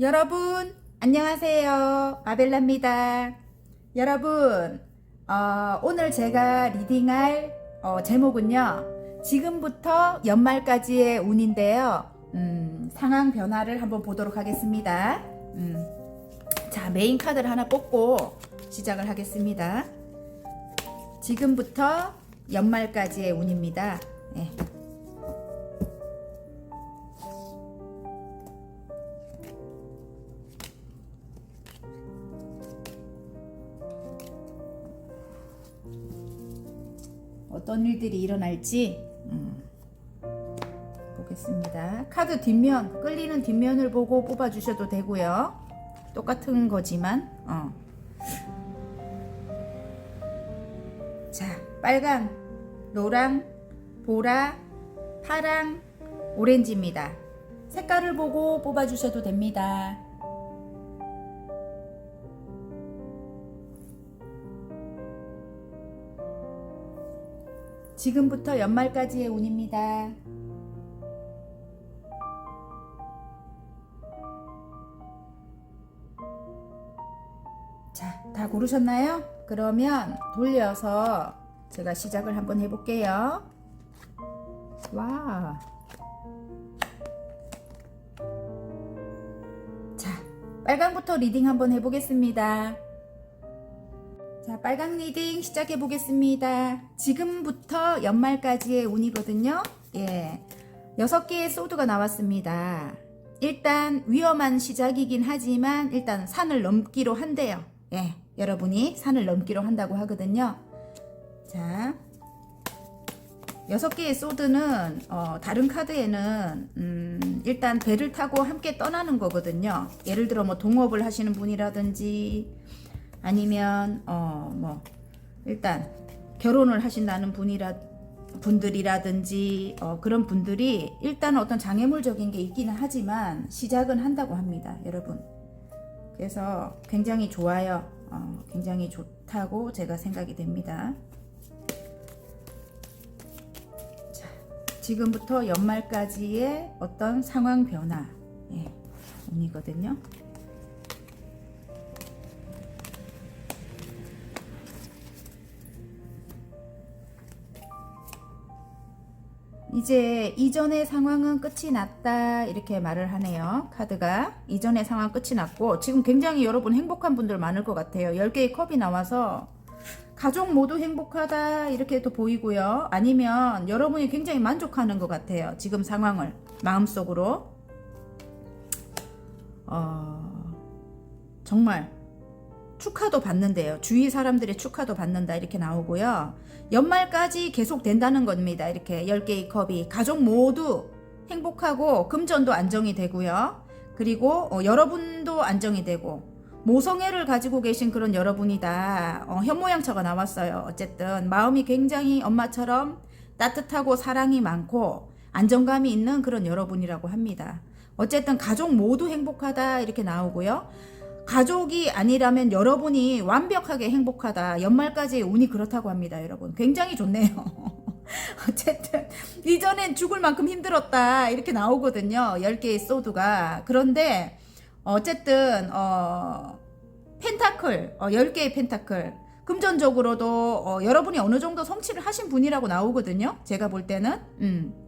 여러분 안녕하세요. 아벨라입니다. 여러분 오늘 제가 리딩할 제목은요, 지금부터 연말까지의 운인데요. 상황 변화를 한번 보도록 하겠습니다. 자, 메인 카드를 하나 뽑고 시작을 하겠습니다. 지금부터 연말까지의 운입니다. 네. 어떤 일들이 일어날지 보겠습니다. 카드 뒷면, 끌리는 뒷면을 보고 뽑아주셔도 되고요. 똑같은 거지만 자, 빨강, 노랑, 보라, 파랑, 오렌지입니다. 색깔을 보고 뽑아주셔도 됩니다. 지금부터 연말까지의 운입니다. 자, 다 고르셨나요? 그러면 돌려서 제가 시작을 한번 해볼게요. 와. 자, 빨강부터 리딩 한번 해보겠습니다. 자, 빨강 리딩 시작해 보겠습니다. 지금부터 연말까지의 운이거든요. 예, 6개의 소드가 나왔습니다. 일단 위험한 시작이긴 하지만 일단 산을 넘기로 한대요. 예, 여러분이 산을 넘기로 한다고 하거든요. 자, 6개의 소드는 다른 카드에는 일단 배를 타고 함께 떠나는 거거든요. 예를 들어 뭐 동업을 하시는 분이라든지 아니면 일단 결혼을 하신다는 분들이라든지 그런 분들이 일단 어떤 장애물적인 게 있기는 하지만 시작은 한다고 합니다, 여러분. 그래서 굉장히 좋아요. 굉장히 좋다고 제가 생각이 됩니다. 자, 지금부터 연말까지의 어떤 상황 변화, 운이거든요. 이제 이전의 상황은 끝이 났다, 이렇게 말을 하네요. 카드가 이전의 상황 끝이 났고 지금 굉장히 여러분 행복한 분들 많을 것 같아요. 10개의 컵이 나와서 가족 모두 행복하다 이렇게 또 보이고요. 아니면 여러분이 굉장히 만족하는 것 같아요. 지금 상황을 마음속으로 정말 축하도 받는데요. 주위 사람들의 축하도 받는다 이렇게 나오고요. 연말까지 계속 된다는 겁니다. 이렇게 10개의 컵이 가족 모두 행복하고 금전도 안정이 되고요. 그리고 여러분도 안정이 되고 모성애를 가지고 계신 그런 여러분이다. 현모양처가 나왔어요. 어쨌든 마음이 굉장히 엄마처럼 따뜻하고 사랑이 많고 안정감이 있는 그런 여러분이라고 합니다. 어쨌든 가족 모두 행복하다 이렇게 나오고요. 가족이 아니라면 여러분이 완벽하게 행복하다. 연말까지의 운이 그렇다고 합니다, 여러분. 굉장히 좋네요. 어쨌든 이전엔 죽을 만큼 힘들었다 이렇게 나오거든요, 10개의 소드가. 그런데 어쨌든 펜타클, 10개의 펜타클, 금전적으로도 여러분이 어느 정도 성취를 하신 분이라고 나오거든요, 제가 볼 때는.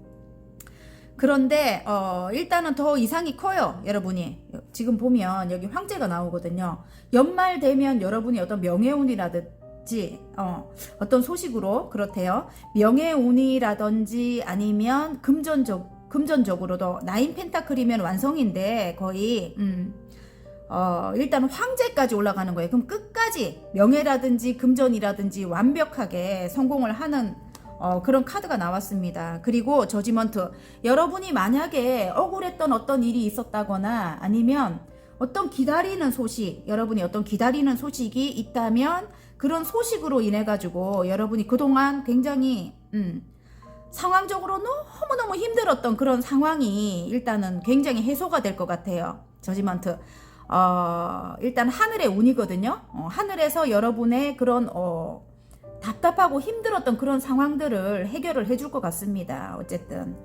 그런데 일단은 더 이상이 커요, 여러분이. 지금 보면 여기 황제가 나오거든요. 연말 되면 여러분이 어떤 명예운이라든지 어떤 소식으로 그렇대요. 명예운이라든지 아니면 금전적으로도 9 펜타클이면 완성인데 거의 일단 황제까지 올라가는 거예요. 그럼 끝까지 명예라든지 금전이라든지 완벽하게 성공을 하는 그런 카드가 나왔습니다. 그리고 저지먼트, 여러분이 만약에 억울했던 어떤 일이 있었다거나 아니면 어떤 기다리는 소식, 여러분이 어떤 기다리는 소식이 있다면 그런 소식으로 인해 가지고 여러분이 그동안 굉장히 상황적으로 너무너무 힘들었던 그런 상황이 일단은 굉장히 해소가 될 것 같아요. 저지먼트, 일단 하늘의 운이거든요. 하늘에서 여러분의 그런 답답하고 힘들었던 그런 상황들을 해결을 해줄 것 같습니다. 어쨌든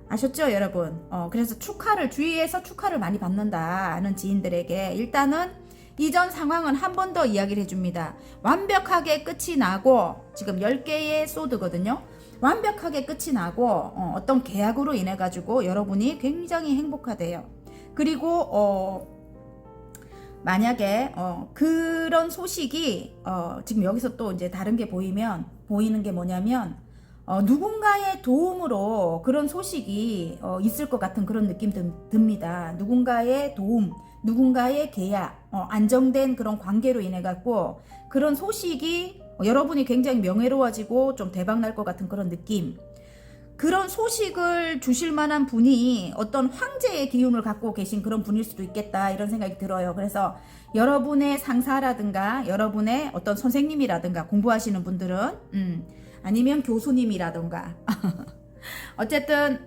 아셨죠, 여러분? 그래서 주위에서 축하를 많이 받는다는 지인들에게 일단은 이전 상황은 한 번 더 이야기를 해줍니다. 완벽하게 끝이 나고, 지금 10개의 소드거든요. 완벽하게 끝이 나고, 어떤 계약으로 인해 가지고 여러분이 굉장히 행복하대요. 그리고 만약에 그런 소식이 지금 여기서 또 이제 다른 게 보이는 게 뭐냐면, 누군가의 도움으로 그런 소식이 있을 것 같은 그런 느낌 듭니다. 누군가의 도움, 누군가의 계약, 안정된 그런 관계로 인해 갖고 그런 소식이 여러분이 굉장히 명예로워지고 좀 대박 날 것 같은 그런 느낌. 그런 소식을 주실 만한 분이 어떤 황제의 기운을 갖고 계신 그런 분일 수도 있겠다, 이런 생각이 들어요. 그래서 여러분의 상사라든가 여러분의 어떤 선생님이라든가 공부하시는 분들은 아니면 교수님이라든가 어쨌든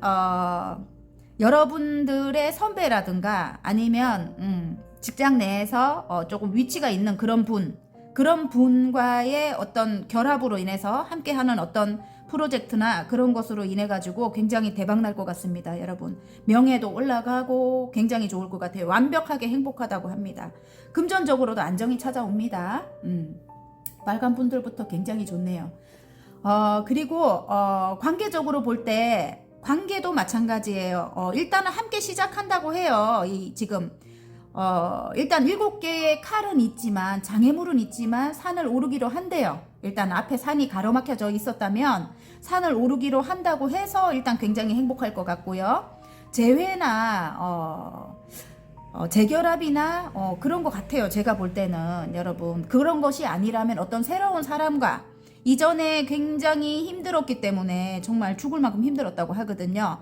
여러분들의 선배라든가 아니면 직장 내에서 조금 위치가 있는 그런 분과의 어떤 결합으로 인해서 함께하는 어떤 프로젝트나 그런 것으로 인해 가지고 굉장히 대박 날 것 같습니다, 여러분. 명예도 올라가고 굉장히 좋을 것 같아요. 완벽하게 행복하다고 합니다. 금전적으로도 안정이 찾아옵니다. 빨간 분들부터 굉장히 좋네요. 그리고 관계적으로 볼 때 관계도 마찬가지예요. 일단은 함께 시작한다고 해요. 지금 일단 7개의 칼은 있지만, 장애물은 있지만 산을 오르기로 한대요. 일단 앞에 산이 가로막혀져 있었다면 산을 오르기로 한다고 해서 일단 굉장히 행복할 것 같고요. 재회나 재결합이나 그런 것 같아요. 제가 볼 때는 여러분, 그런 것이 아니라면 어떤 새로운 사람과 이전에 굉장히 힘들었기 때문에, 정말 죽을 만큼 힘들었다고 하거든요.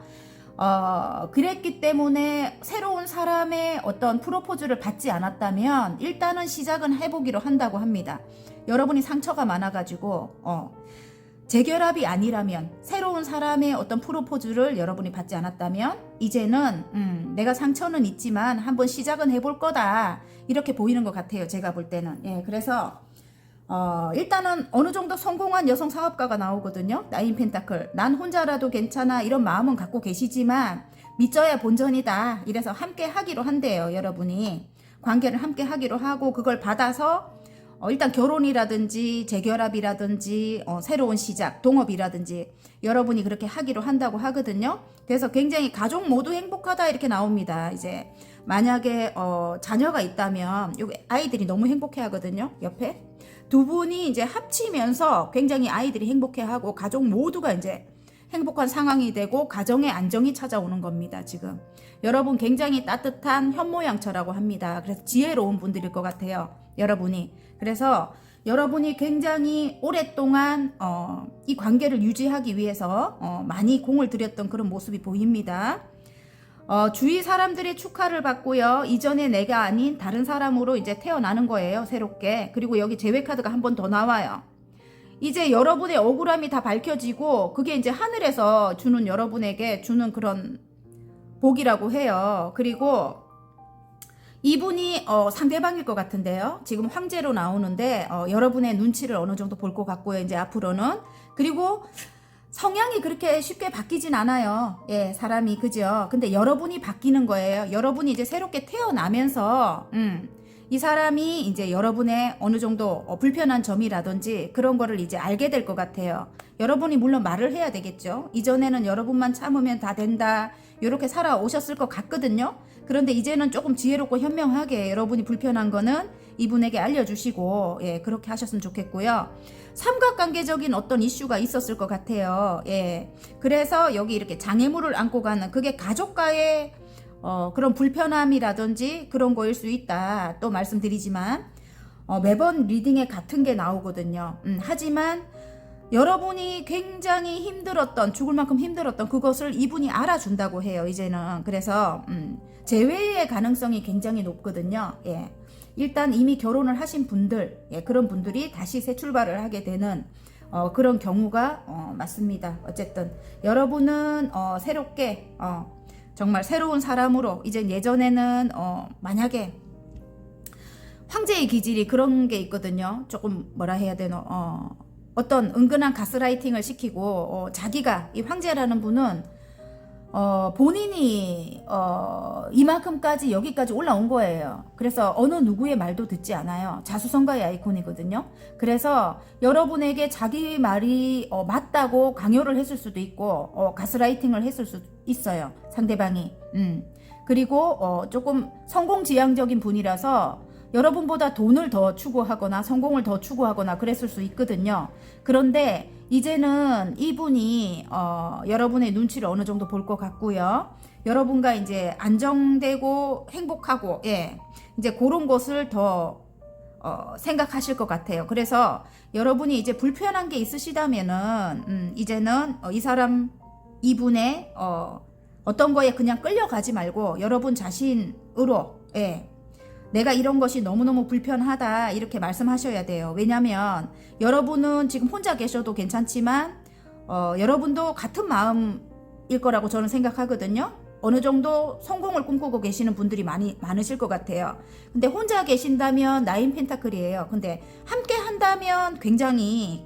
그랬기 때문에 새로운 사람의 어떤 프로포즈를 받지 않았다면 일단은 시작은 해보기로 한다고 합니다. 여러분이 상처가 많아가지고 재결합이 아니라면, 새로운 사람의 어떤 프로포즈를 여러분이 받지 않았다면 이제는 내가 상처는 있지만 한번 시작은 해볼 거다, 이렇게 보이는 것 같아요. 제가 볼 때는. 예, 그래서 일단은 어느 정도 성공한 여성 사업가가 나오거든요. 나인 펜타클. 난 혼자라도 괜찮아, 이런 마음은 갖고 계시지만 믿져야 본전이다, 이래서 함께 하기로 한대요. 여러분이 관계를 함께 하기로 하고, 그걸 받아서 일단 결혼이라든지 재결합이라든지 새로운 시작, 동업이라든지 여러분이 그렇게 하기로 한다고 하거든요. 그래서 굉장히 가족 모두 행복하다, 이렇게 나옵니다. 이제 만약에 자녀가 있다면 요 아이들이 너무 행복해 하거든요. 옆에 두 분이 이제 합치면서 굉장히 아이들이 행복해하고 가족 모두가 이제 행복한 상황이 되고 가정의 안정이 찾아오는 겁니다. 지금 여러분 굉장히 따뜻한 현모양처라고 합니다. 그래서 지혜로운 분들일 것 같아요, 여러분이. 그래서 여러분이 굉장히 오랫동안 이 관계를 유지하기 위해서 많이 공을 들였던 그런 모습이 보입니다. 주위 사람들의 축하를 받고요. 이전에 내가 아닌 다른 사람으로 이제 태어나는 거예요, 새롭게. 그리고 여기 재회 카드가 한 번 더 나와요. 이제 여러분의 억울함이 다 밝혀지고, 그게 이제 하늘에서 주는, 여러분에게 주는 그런 복이라고 해요. 그리고 이분이 상대방일 것 같은데요. 지금 황제로 나오는데 여러분의 눈치를 어느 정도 볼 것 같고요, 이제 앞으로는. 그리고 성향이 그렇게 쉽게 바뀌진 않아요. 예, 사람이, 그죠? 근데 여러분이 바뀌는 거예요. 여러분이 이제 새롭게 태어나면서 이 사람이 이제 여러분의 어느 정도 불편한 점이라든지 그런 거를 이제 알게 될 것 같아요. 여러분이 물론 말을 해야 되겠죠. 이전에는 여러분만 참으면 다 된다, 이렇게 살아오셨을 것 같거든요. 그런데 이제는 조금 지혜롭고 현명하게 여러분이 불편한 거는 이분에게 알려주시고, 예, 그렇게 하셨으면 좋겠고요. 삼각관계적인 어떤 이슈가 있었을 것 같아요. 예, 그래서 여기 이렇게 장애물을 안고 가는, 그게 가족과의 그런 불편함이라든지 그런 거일 수 있다, 또 말씀드리지만 매번 리딩에 같은 게 나오거든요. 하지만 여러분이 굉장히 힘들었던, 죽을 만큼 힘들었던 그것을 이분이 알아준다고 해요, 이제는. 그래서 재회의 가능성이 굉장히 높거든요. 예. 일단 이미 결혼을 하신 분들, 예, 그런 분들이 다시 새 출발을 하게 되는 그런 경우가 맞습니다. 어쨌든 여러분은 새롭게 정말 새로운 사람으로, 이제 예전에는 만약에 황제의 기질이 그런 게 있거든요. 조금 뭐라 해야 되나, 어떤 은근한 가스라이팅을 시키고 자기가, 이 황제라는 분은 본인이 이만큼까지 여기까지 올라온 거예요. 그래서 어느 누구의 말도 듣지 않아요. 자수성가의 아이콘이거든요. 그래서 여러분에게 자기 말이 맞다고 강요를 했을 수도 있고 가스라이팅을 했을 수도 있어요. 상대방이. 그리고 조금 성공지향적인 분이라서 여러분보다 돈을 더 추구하거나 성공을 더 추구하거나 그랬을 수 있거든요. 그런데 이제는 이분이 여러분의 눈치를 어느 정도 볼 것 같고요. 여러분과 이제 안정되고 행복하고 이제 그런 것을 더 생각하실 것 같아요. 그래서 여러분이 이제 불편한 게 있으시다면은 이제는 이 사람 이분의 어떤 거에 그냥 끌려가지 말고 여러분 자신으로 내가 이런 것이 너무너무 불편하다 이렇게 말씀하셔야 돼요. 왜냐면 여러분은 지금 혼자 계셔도 괜찮지만 여러분도 같은 마음일 거라고 저는 생각하거든요. 어느 정도 성공을 꿈꾸고 계시는 분들이 많으실 것 같아요. 근데 혼자 계신다면 나인 펜타클이에요. 근데 함께 한다면 굉장히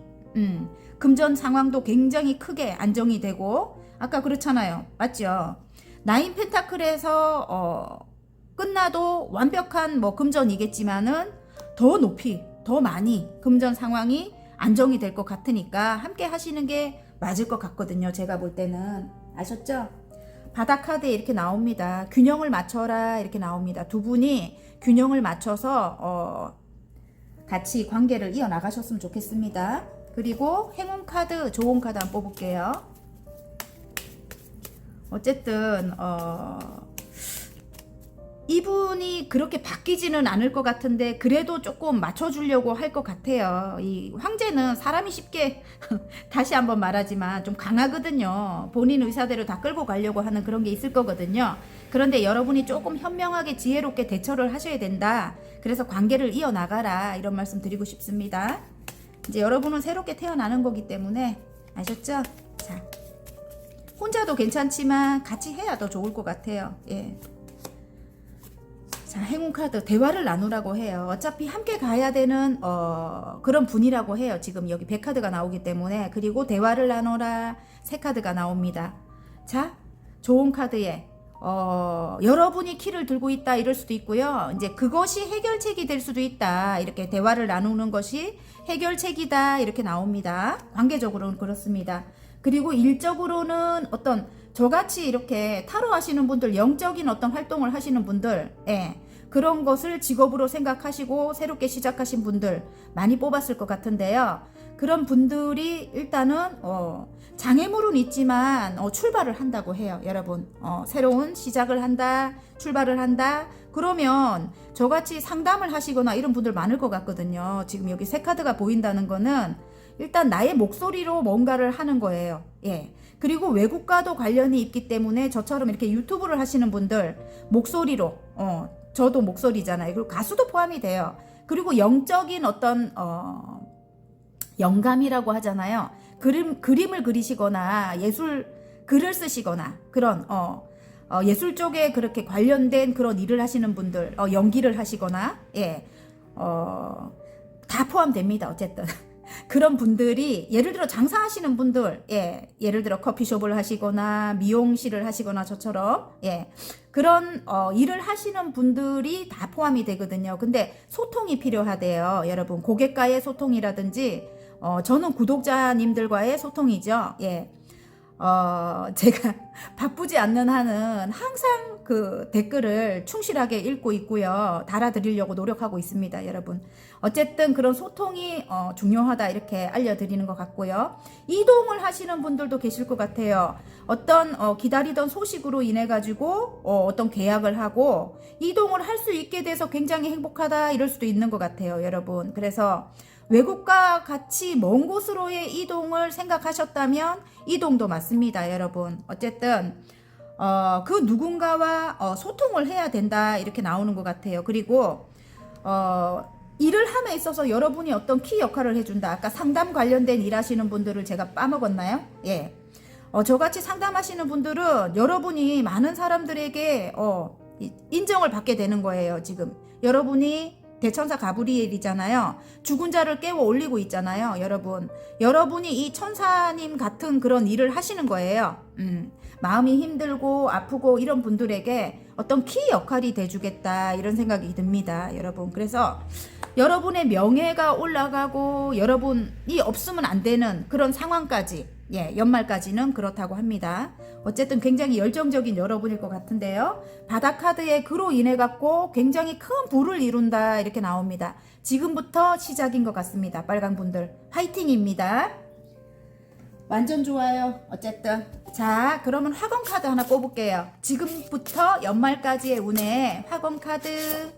금전 상황도 굉장히 크게 안정이 되고 아까 그렇잖아요. 맞죠? 나인 펜타클에서 끝나도 완벽한 뭐 금전이겠지만은 더 높이 더 많이 금전 상황이 안정이 될 것 같으니까 함께 하시는 게 맞을 것 같거든요. 제가 볼 때는. 아셨죠? 바닥 카드에 이렇게 나옵니다. 균형을 맞춰라 이렇게 나옵니다. 두 분이 균형을 맞춰서 같이 관계를 이어나가셨으면 좋겠습니다. 그리고 행운 카드, 좋은 카드 한번 뽑을게요. 어쨌든 이분이 그렇게 바뀌지는 않을 것 같은데 그래도 조금 맞춰주려고 할 것 같아요. 이 황제는 사람이 쉽게 다시 한번 말하지만 좀 강하거든요. 본인 의사대로 다 끌고 가려고 하는 그런 게 있을 거거든요. 그런데 여러분이 조금 현명하게 지혜롭게 대처를 하셔야 된다. 그래서 관계를 이어나가라 이런 말씀 드리고 싶습니다. 이제 여러분은 새롭게 태어나는 거기 때문에 아셨죠? 자, 혼자도 괜찮지만 같이 해야 더 좋을 것 같아요. 자, 행운 카드 대화를 나누라고 해요. 어차피 함께 가야 되는 그런 분이라고 해요. 지금 여기 100카드가 나오기 때문에. 그리고 대화를 나눠라 새 카드가 나옵니다. 자, 좋은 카드에 여러분이 키를 들고 있다 이럴 수도 있고요. 이제 그것이 해결책이 될 수도 있다. 이렇게 대화를 나누는 것이 해결책이다 이렇게 나옵니다. 관계적으로는 그렇습니다. 그리고 일적으로는 어떤 저같이 이렇게 타로 하시는 분들, 영적인 어떤 활동을 하시는 분들, 그런 것을 직업으로 생각하시고 새롭게 시작하신 분들 많이 뽑았을 것 같은데요. 그런 분들이 일단은 장애물은 있지만 출발을 한다고 해요. 여러분 새로운 시작을 한다, 출발을 한다. 그러면 저같이 상담을 하시거나 이런 분들 많을 것 같거든요. 지금 여기 새 카드가 보인다는 거는 일단 나의 목소리로 뭔가를 하는 거예요. 그리고 외국과도 관련이 있기 때문에 저처럼 이렇게 유튜브를 하시는 분들 목소리로 저도 목소리잖아요. 그리고 가수도 포함이 돼요. 그리고 영적인 어떤 영감이라고 하잖아요. 그림을 그리시거나 글을 쓰시거나 그런 예술 쪽에 그렇게 관련된 그런 일을 하시는 분들, 연기를 하시거나 다 포함됩니다. 어쨌든 그런 분들이 예를 들어 장사하시는 분들, 예를 들어 커피숍을 하시거나 미용실을 하시거나 저처럼 그런 일을 하시는 분들이 다 포함이 되거든요. 근데 소통이 필요하대요. 여러분 고객과의 소통이라든지 저는 구독자님들과의 소통이죠. 제가 바쁘지 않는 한은 항상 그 댓글을 충실하게 읽고 있고요. 달아드리려고 노력하고 있습니다, 여러분. 어쨌든 그런 소통이 중요하다 이렇게 알려드리는 것 같고요. 이동을 하시는 분들도 계실 것 같아요. 어떤 기다리던 소식으로 인해 가지고 어떤 계약을 하고 이동을 할 수 있게 돼서 굉장히 행복하다 이럴 수도 있는 것 같아요, 여러분. 그래서 외국과 같이 먼 곳으로의 이동을 생각하셨다면 이동도 맞습니다, 여러분. 어쨌든 그 누군가와 소통을 해야 된다 이렇게 나오는 것 같아요. 그리고 일을 함에 있어서 여러분이 어떤 키 역할을 해준다. 아까 상담 관련된 일 하시는 분들을 제가 빠먹었나요? 저같이 상담하시는 분들은 여러분이 많은 사람들에게 인정을 받게 되는 거예요. 지금 여러분이 대천사 가브리엘이잖아요. 죽은 자를 깨워 올리고 있잖아요. 여러분이 이 천사님 같은 그런 일을 하시는 거예요. 마음이 힘들고 아프고 이런 분들에게 어떤 키 역할이 돼주겠다 이런 생각이 듭니다, 여러분. 그래서 여러분의 명예가 올라가고 여러분이 없으면 안 되는 그런 상황까지, 예, 연말까지는 그렇다고 합니다. 어쨌든 굉장히 열정적인 여러분일 것 같은데요. 바다카드의 그로 인해 갖고 굉장히 큰 부를 이룬다 이렇게 나옵니다. 지금부터 시작인 것 같습니다. 빨강분들 화이팅입니다. 완전 좋아요. 어쨌든 자, 그러면 화검 카드 하나 뽑을게요. 지금부터 연말까지의 운에 화검 카드.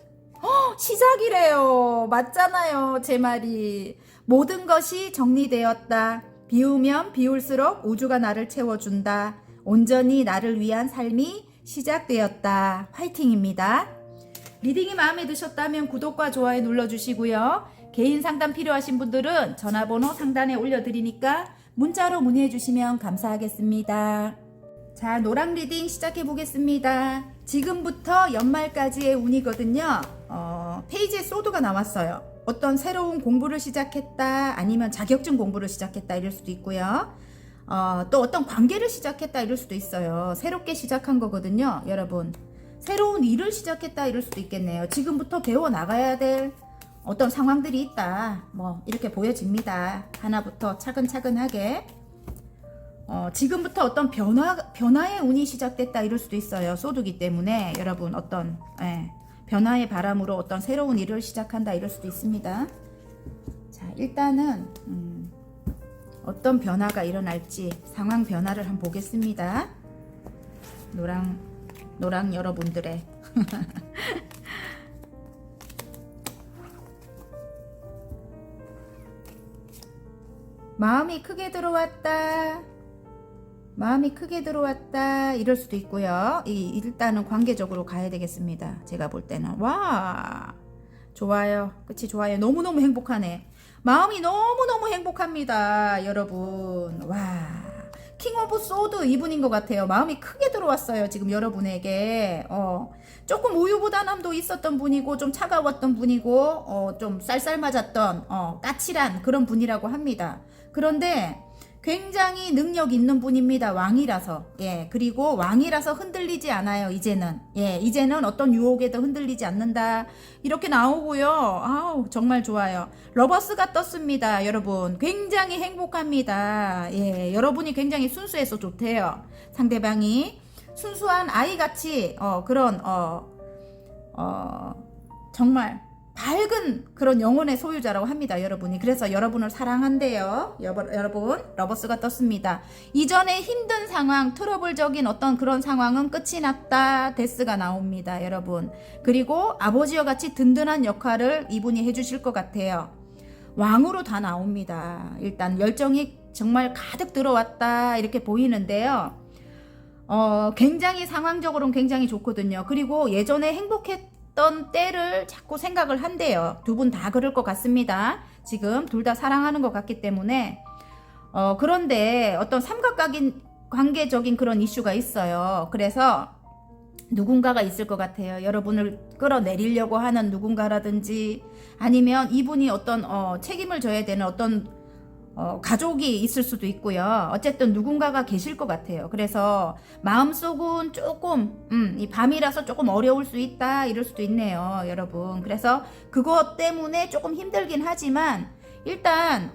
시작이래요. 맞잖아요, 제 말이. 모든 것이 정리되었다. 비우면 비울수록 우주가 나를 채워준다. 온전히 나를 위한 삶이 시작되었다. 화이팅입니다. 리딩이 마음에 드셨다면 구독과 좋아요 눌러주시고요. 개인 상담 필요하신 분들은 전화번호 상단에 올려드리니까 문자로 문의해 주시면 감사하겠습니다. 자, 노랑 리딩 시작해 보겠습니다. 지금부터 연말까지의 운이거든요. 페이지에 소드가 나왔어요. 어떤 새로운 공부를 시작했다, 아니면 자격증 공부를 시작했다 이럴 수도 있고요. 또 어떤 관계를 시작했다 이럴 수도 있어요. 새롭게 시작한 거거든요, 여러분. 새로운 일을 시작했다 이럴 수도 있겠네요. 지금부터 배워 나가야 될 어떤 상황들이 있다, 뭐 이렇게 보여집니다. 하나부터 차근차근하게. 지금부터 어떤 변화의 운이 시작됐다 이럴 수도 있어요. 소두기 때문에 여러분 어떤 변화의 바람으로 어떤 새로운 일을 시작한다 이럴 수도 있습니다. 자, 일단은 어떤 변화가 일어날지 상황 변화를 한번 보겠습니다. 노랑 여러분들의 마음이 크게 들어왔다. 마음이 크게 들어왔다 이럴 수도 있고요. 일단은 관계적으로 가야 되겠습니다. 제가 볼 때는. 와, 좋아요. 그치, 좋아요. 너무너무 행복하네. 마음이 너무너무 행복합니다, 여러분. 와, 킹 오브 소드 이분인 것 같아요. 마음이 크게 들어왔어요, 지금 여러분에게. 조금 우유부단함도 있었던 분이고, 좀 차가웠던 분이고, 좀 쌀쌀 맞았던 까칠한 그런 분이라고 합니다. 그런데 굉장히 능력 있는 분입니다. 왕이라서. 예, 그리고 왕이라서 흔들리지 않아요, 이제는. 예, 이제는 어떤 유혹에도 흔들리지 않는다. 이렇게 나오고요. 아우, 정말 좋아요. 러버스가 떴습니다, 여러분. 굉장히 행복합니다. 예, 여러분이 굉장히 순수해서 좋대요. 상대방이 순수한 아이같이, 정말 밝은 그런 영혼의 소유자라고 합니다, 여러분이. 그래서 여러분을 사랑한대요. 여러분, 러버스가 떴습니다. 이전에 힘든 상황, 트러블적인 어떤 그런 상황은 끝이 났다. 데스가 나옵니다, 여러분. 그리고 아버지와 같이 든든한 역할을 이분이 해주실 것 같아요. 왕으로 다 나옵니다. 일단 열정이 정말 가득 들어왔다 이렇게 보이는데요. 굉장히 상황적으로는 굉장히 좋거든요. 그리고 예전에 행복했던 때를 자꾸 생각을 한대요. 두 분 다 그럴 것 같습니다. 지금 둘 다 사랑하는 것 같기 때문에. 그런데 어떤 삼각관계적인 그런 이슈가 있어요. 그래서 누군가가 있을 것 같아요. 여러분을 끌어내리려고 하는 누군가라든지, 아니면 이분이 어떤 책임을 져야 되는 어떤 가족이 있을 수도 있고요. 어쨌든 누군가가 계실 것 같아요. 그래서 마음속은 조금 이 밤이라서 조금 어려울 수 있다 이럴 수도 있네요, 여러분. 그래서 그것 때문에 조금 힘들긴 하지만 일단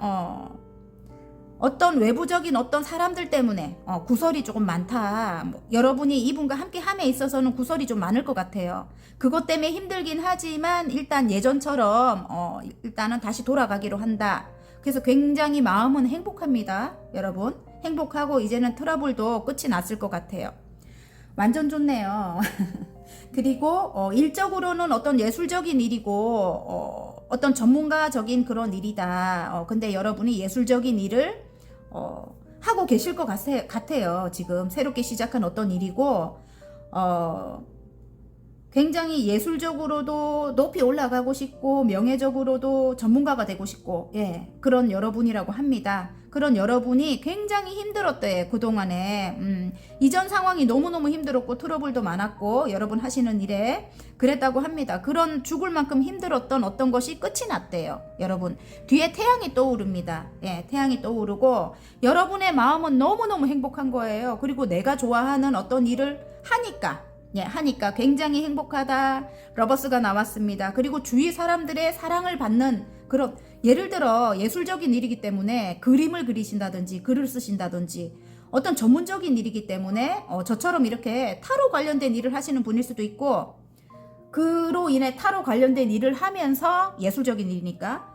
어떤 외부적인 어떤 사람들 때문에 구설이 조금 많다. 여러분이 이분과 함께 함에 있어서는 구설이 좀 많을 것 같아요. 그것 때문에 힘들긴 하지만 일단 예전처럼 일단은 다시 돌아가기로 한다. 그래서 굉장히 마음은 행복합니다, 여러분. 행복하고 이제는 트러블도 끝이 났을 것 같아요. 완전 좋네요. 그리고 일적으로는 어떤 예술적인 일이고 어떤 전문가적인 그런 일이다. 근데 여러분이 예술적인 일을 하고 계실 것 같아요. 지금 새롭게 시작한 어떤 일이고 굉장히 예술적으로도 높이 올라가고 싶고 명예적으로도 전문가가 되고 싶고, 예, 그런 여러분이라고 합니다. 그런 여러분이 굉장히 힘들었대요. 그동안에. 이전 상황이 너무너무 힘들었고 트러블도 많았고 여러분 하시는 일에 그랬다고 합니다. 그런 죽을 만큼 힘들었던 어떤 것이 끝이 났대요. 여러분 뒤에 태양이 떠오릅니다. 예, 태양이 떠오르고 여러분의 마음은 너무너무 행복한 거예요. 그리고 내가 좋아하는 어떤 일을 하니까 굉장히 행복하다. 러버스가 나왔습니다. 그리고 주위 사람들의 사랑을 받는 그런, 예를 들어 예술적인 일이기 때문에 그림을 그리신다든지 글을 쓰신다든지 어떤 전문적인 일이기 때문에 저처럼 이렇게 타로 관련된 일을 하시는 분일 수도 있고, 그로 인해 타로 관련된 일을 하면서 예술적인 일이니까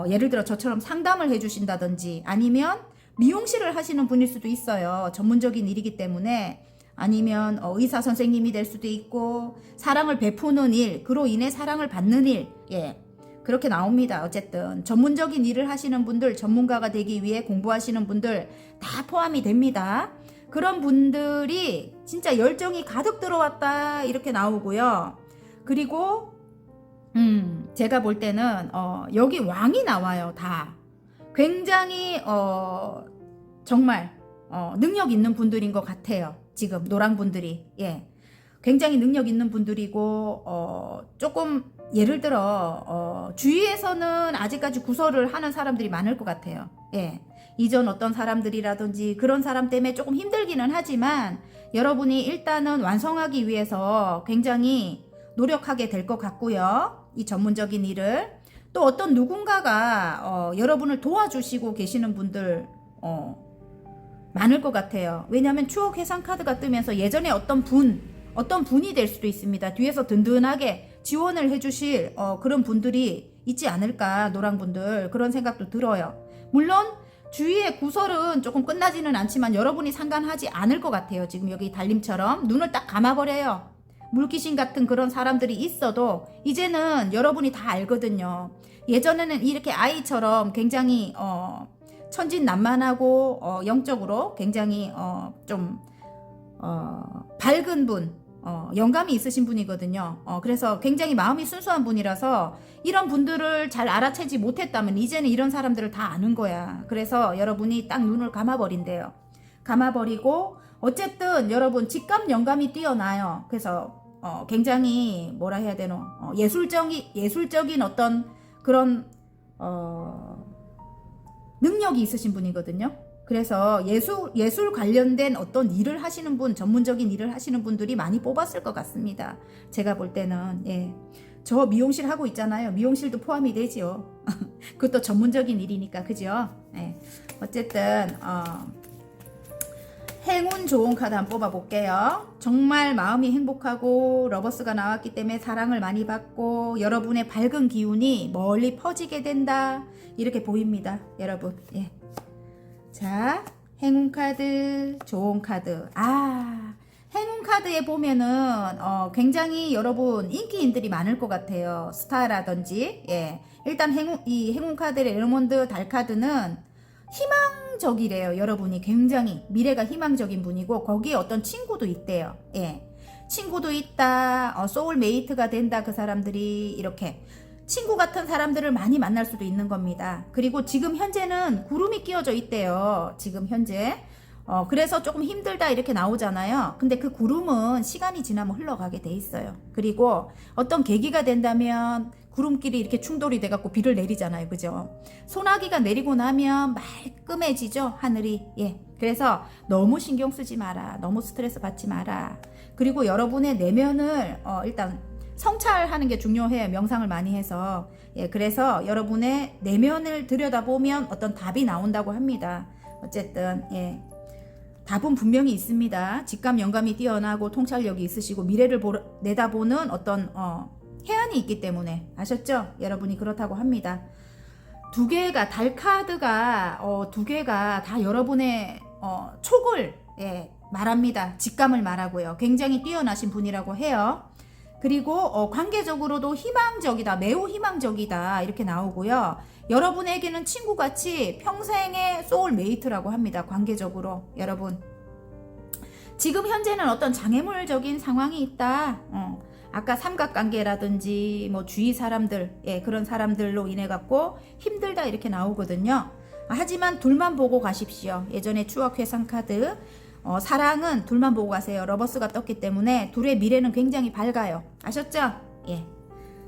예를 들어 저처럼 상담을 해주신다든지 아니면 미용실을 하시는 분일 수도 있어요. 전문적인 일이기 때문에. 아니면 의사 선생님이 될 수도 있고 사랑을 베푸는 일, 그로 인해 사랑을 받는 일, 예, 그렇게 나옵니다. 어쨌든 전문적인 일을 하시는 분들, 전문가가 되기 위해 공부하시는 분들 다 포함이 됩니다. 그런 분들이 진짜 열정이 가득 들어왔다 이렇게 나오고요. 그리고 제가 볼 때는 여기 왕이 나와요. 다 굉장히 정말 능력 있는 분들인 것 같아요. 지금 노랑 분들이, 예, 굉장히 능력 있는 분들이고 조금 예를 들어 주위에서는 아직까지 구설을 하는 사람들이 많을 것 같아요. 예, 이전 어떤 사람들이라든지 그런 사람 때문에 조금 힘들기는 하지만 여러분이 일단은 완성하기 위해서 굉장히 노력하게 될 것 같고요. 이 전문적인 일을 또 어떤 누군가가 여러분을 도와주시고 계시는 분들 많을 것 같아요. 왜냐하면 추억 회상 카드가 뜨면서 예전에 어떤 분이 될 수도 있습니다. 뒤에서 든든하게 지원을 해주실 그런 분들이 있지 않을까, 노랑분들, 그런 생각도 들어요. 물론 주위의 구설은 조금 끝나지는 않지만 여러분이 상관하지 않을 것 같아요. 지금 여기 달님처럼 눈을 딱 감아버려요. 물귀신 같은 그런 사람들이 있어도 이제는 여러분이 다 알거든요. 예전에는 이렇게 아이처럼 굉장히 천진난만하고 영적으로 굉장히 좀 밝은 분, 영감이 있으신 분이거든요. 그래서 굉장히 마음이 순수한 분이라서 이런 분들을 잘 알아채지 못했다면 이제는 이런 사람들을 다 아는 거야. 그래서 여러분이 딱 눈을 감아버린대요. 감아버리고 어쨌든 여러분 직감 영감이 뛰어나요. 그래서 굉장히 뭐라 해야 되노, 예술적인 어떤 그런 능력이 있으신 분이거든요. 그래서 예술 관련된 어떤 일을 하시는 분, 전문적인 일을 하시는 분들이 많이 뽑았을 것 같습니다. 제가 볼 때는. 예, 저 미용실 하고 있잖아요. 미용실도 포함이 되죠. 그것도 전문적인 일이니까, 그죠? 예, 어쨌든 행운 좋은 카드 한번 뽑아볼게요. 정말 마음이 행복하고 러버스가 나왔기 때문에 사랑을 많이 받고 여러분의 밝은 기운이 멀리 퍼지게 된다 이렇게 보입니다. 여러분, 예. 자, 행운 카드, 좋은 카드. 행운 카드에 보면은 굉장히 여러분 인기인들이 많을 것 같아요. 스타라든지. 예, 일단 이 행운 카드의 레몬드 달 카드는 희망적이래요. 여러분이 굉장히 미래가 희망적인 분이고 거기에 어떤 친구도 있대요. 예, 친구도 있다. 소울메이트가 된다. 그 사람들이 이렇게 친구 같은 사람들을 많이 만날 수도 있는 겁니다. 그리고 지금 현재는 구름이 끼어져 있대요. 지금 현재. 그래서 조금 힘들다 이렇게 나오잖아요. 근데 그 구름은 시간이 지나면 흘러가게 돼 있어요. 그리고 어떤 계기가 된다면 구름끼리 이렇게 충돌이 돼갖고 비를 내리잖아요. 그죠? 소나기가 내리고 나면 말끔해지죠. 하늘이. 예. 그래서 너무 신경 쓰지 마라. 너무 스트레스 받지 마라. 그리고 여러분의 내면을 일단 성찰하는 게 중요해요. 명상을 많이 해서. 예. 그래서 여러분의 내면을 들여다보면 어떤 답이 나온다고 합니다. 어쨌든 예. 답은 분명히 있습니다. 직감 영감이 뛰어나고 통찰력이 있으시고 미래를 내다보는 어떤 해안이 있기 때문에. 아셨죠? 여러분이 그렇다고 합니다. 두 개가 달 카드가 두 개가 다 여러분의 촉을 말합니다. 직감을 말하고요. 굉장히 뛰어나신 분이라고 해요. 그리고 관계적으로도 희망적이다, 매우 희망적이다 이렇게 나오고요. 여러분에게는 친구같이 평생의 소울메이트라고 합니다. 관계적으로. 여러분 지금 현재는 어떤 장애물적인 상황이 있다. 아까 삼각관계라든지 뭐 주위 사람들, 예, 그런 사람들로 인해 갖고 힘들다 이렇게 나오거든요. 하지만 둘만 보고 가십시오. 예전에 추억 회상 카드 사랑은 둘만 보고 가세요. 러버스가 떴기 때문에 둘의 미래는 굉장히 밝아요. 아셨죠? 예.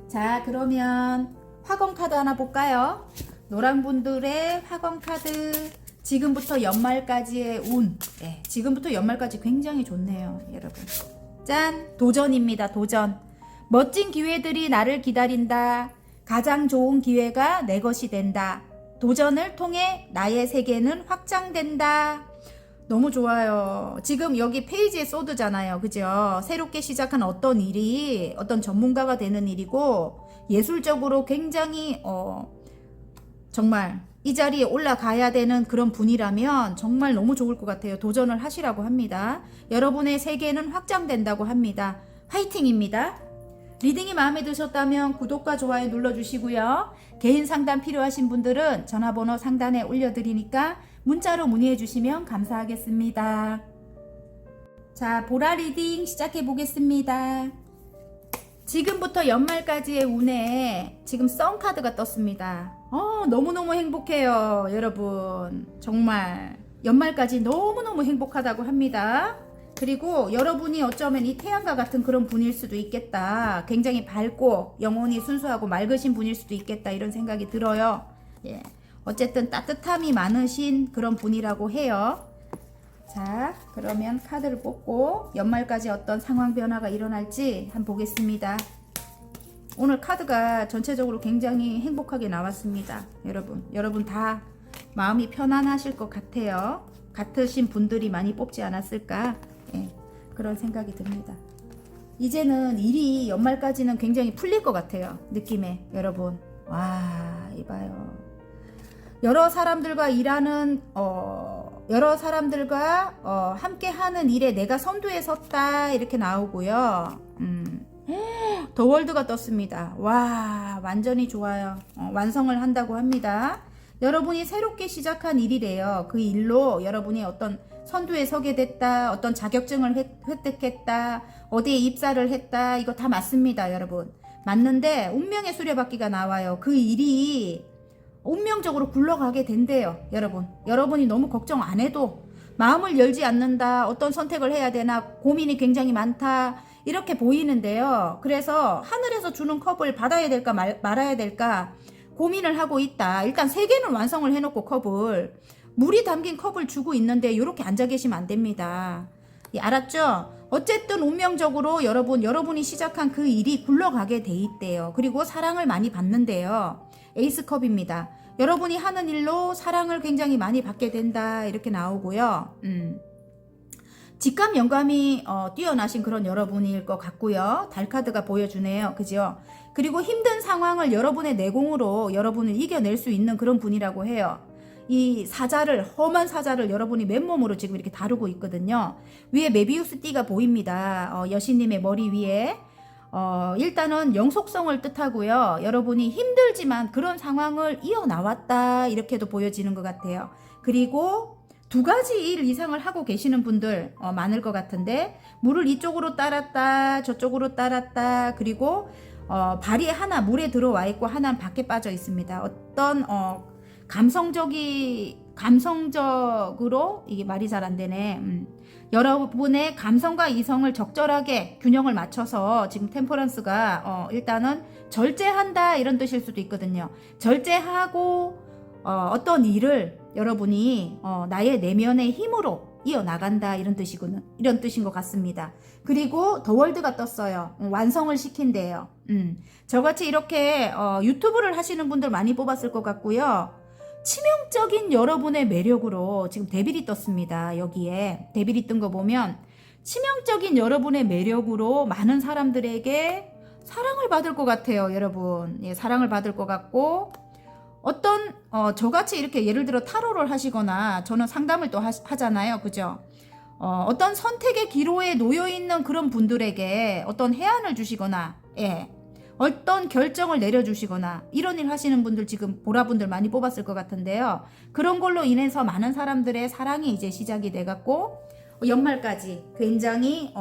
자, 그러면 화건 카드 하나 볼까요? 노랑분들의 화건 카드. 지금부터 연말까지의 운. 예, 지금부터 연말까지 굉장히 좋네요, 여러분. 짠! 도전입니다, 도전. 멋진 기회들이 나를 기다린다. 가장 좋은 기회가 내 것이 된다. 도전을 통해 나의 세계는 확장된다. 너무 좋아요. 지금 여기 페이지에 소드잖아요. 그죠? 새롭게 시작한 어떤 일이 어떤 전문가가 되는 일이고 예술적으로 굉장히 정말 이 자리에 올라가야 되는 그런 분이라면 정말 너무 좋을 것 같아요. 도전을 하시라고 합니다. 여러분의 세계는 확장된다고 합니다. 화이팅입니다. 리딩이 마음에 드셨다면 구독과 좋아요 눌러주시고요. 개인 상담 필요하신 분들은 전화번호 상단에 올려드리니까 문자로 문의해 주시면 감사하겠습니다. 자, 보라 리딩 시작해 보겠습니다. 지금부터 연말까지의 운에 지금 썬 카드가 떴습니다. 너무너무 행복해요, 여러분. 정말 연말까지 너무너무 행복하다고 합니다. 그리고 여러분이 어쩌면 이 태양과 같은 그런 분일 수도 있겠다. 굉장히 밝고 영혼이 순수하고 맑으신 분일 수도 있겠다, 이런 생각이 들어요. 예. 어쨌든 따뜻함이 많으신 그런 분이라고 해요. 자, 그러면 카드를 뽑고 연말까지 어떤 상황 변화가 일어날지 한번 보겠습니다. 오늘 카드가 전체적으로 굉장히 행복하게 나왔습니다. 여러분 다 마음이 편안하실 것 같아요. 같으신 분들이 많이 뽑지 않았을까? 예, 그런 생각이 듭니다. 이제는 일이 연말까지는 굉장히 풀릴 것 같아요. 느낌에 여러분. 와, 이봐요. 여러 사람들과 함께 하는 일에 내가 선두에 섰다, 이렇게 나오고요. 더 월드가 떴습니다. 와, 완전히 좋아요. 완성을 한다고 합니다. 여러분이 새롭게 시작한 일이래요. 그 일로 여러분이 어떤 선두에 서게 됐다, 어떤 자격증을 획득했다, 어디에 입사를 했다, 이거 다 맞습니다, 여러분. 맞는데 운명의 수레바퀴가 나와요. 그 일이 운명적으로 굴러가게 된대요, 여러분. 여러분이 너무 걱정 안 해도, 마음을 열지 않는다, 어떤 선택을 해야 되나 고민이 굉장히 많다, 이렇게 보이는데요. 그래서 하늘에서 주는 컵을 받아야 될까 말아야 될까 고민을 하고 있다. 일단 3개는 완성을 해놓고 컵을, 물이 담긴 컵을 주고 있는데 이렇게 앉아 계시면 안 됩니다. 예, 알았죠? 어쨌든 운명적으로 여러분이 시작한 그 일이 굴러가게 돼 있대요. 그리고 사랑을 많이 받는데요. 에이스컵입니다. 여러분이 하는 일로 사랑을 굉장히 많이 받게 된다, 이렇게 나오고요. 직감 영감이 뛰어나신 그런 여러분일 것 같고요. 달카드가 보여주네요. 그죠? 그리고 힘든 상황을 여러분의 내공으로 여러분을 이겨낼 수 있는 그런 분이라고 해요. 이 험한 사자를 여러분이 맨몸으로 지금 이렇게 다루고 있거든요. 위에 메비우스 띠가 보입니다. 여신님의 머리 위에. 일단은 영속성을 뜻하고요. 여러분이 힘들지만 그런 상황을 이어나왔다, 이렇게도 보여지는 것 같아요. 그리고 2가지 일 이상을 하고 계시는 분들 많을 것 같은데, 물을 이쪽으로 따랐다, 저쪽으로 따랐다, 그리고 발이 하나 물에 들어와 있고 하나는 밖에 빠져 있습니다. 어떤 감성적으로, 이게 말이 잘 안 되네. 여러분의 감성과 이성을 적절하게 균형을 맞춰서 지금 템퍼런스가 일단은 절제한다, 이런 뜻일 수도 있거든요. 절제하고 어떤 일을 여러분이 나의 내면의 힘으로 이어나간다, 이런 뜻인 것 같습니다. 그리고 더 월드가 떴어요. 완성을 시킨대요. 저같이 이렇게 유튜브를 하시는 분들 많이 뽑았을 것 같고요. 치명적인 여러분의 매력으로 지금 데빌이 떴습니다. 여기에 데빌이 뜬 거 보면 치명적인 여러분의 매력으로 많은 사람들에게 사랑을 받을 것 같아요, 여러분. 예, 사랑을 받을 것 같고, 어떤 저같이 이렇게 예를 들어 타로를 하시거나, 저는 상담을 또 하잖아요, 그죠? 어떤 선택의 기로에 놓여 있는 그런 분들에게 어떤 해안을 주시거나, 예, 어떤 결정을 내려주시거나, 이런 일 하시는 분들 지금 보라분들 많이 뽑았을 것 같은데요. 그런 걸로 인해서 많은 사람들의 사랑이 이제 시작이 돼갖고 연말까지 굉장히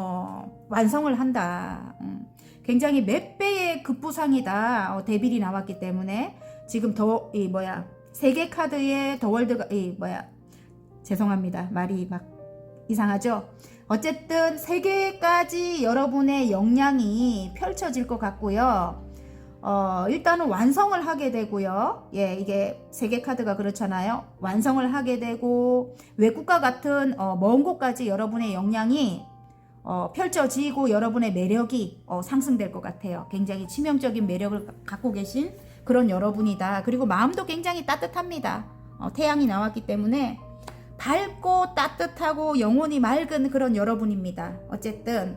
완성을 한다. 굉장히 몇 배의 급부상이다. 데빌이 나왔기 때문에 지금 세계 카드의 더 월드가 죄송합니다. 말이 막 이상하죠? 어쨌든 세 개까지 여러분의 역량이 펼쳐질 것 같고요. 일단은 완성을 하게 되고요. 예, 이게 세계 카드가 그렇잖아요. 완성을 하게 되고 외국과 같은 먼 곳까지 여러분의 역량이 펼쳐지고 여러분의 매력이 상승될 것 같아요. 굉장히 치명적인 매력을 갖고 계신 그런 여러분이다. 그리고 마음도 굉장히 따뜻합니다. 태양이 나왔기 때문에 밝고 따뜻하고 영혼이 맑은 그런 여러분입니다. 어쨌든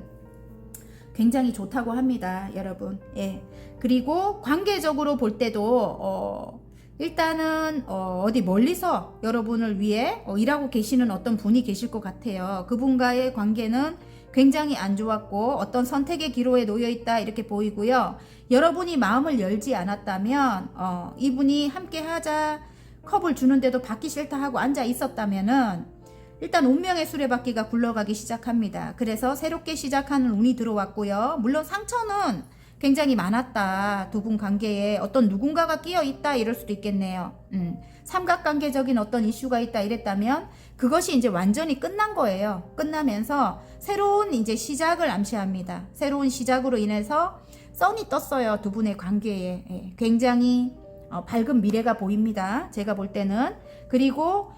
굉장히 좋다고 합니다, 여러분. 예. 그리고 관계적으로 볼 때도 일단은 어디 멀리서 여러분을 위해 일하고 계시는 어떤 분이 계실 것 같아요. 그분과의 관계는 굉장히 안 좋았고 어떤 선택의 기로에 놓여 있다 이렇게 보이고요. 여러분이 마음을 열지 않았다면 이분이 함께 하자 컵을 주는데도 받기 싫다 하고 앉아 있었다면은 일단 운명의 수레바퀴가 굴러가기 시작합니다. 그래서 새롭게 시작하는 운이 들어왔고요. 물론 상처는 굉장히 많았다. 두 분 관계에 어떤 누군가가 끼어 있다 이럴 수도 있겠네요. 삼각관계적인 어떤 이슈가 있다 이랬다면 그것이 이제 완전히 끝난 거예요. 끝나면서 새로운 이제 시작을 암시합니다. 새로운 시작으로 인해서 선이 떴어요. 두 분의 관계에. 예, 굉장히 밝은 미래가 보입니다. 제가 볼 때는. 그리고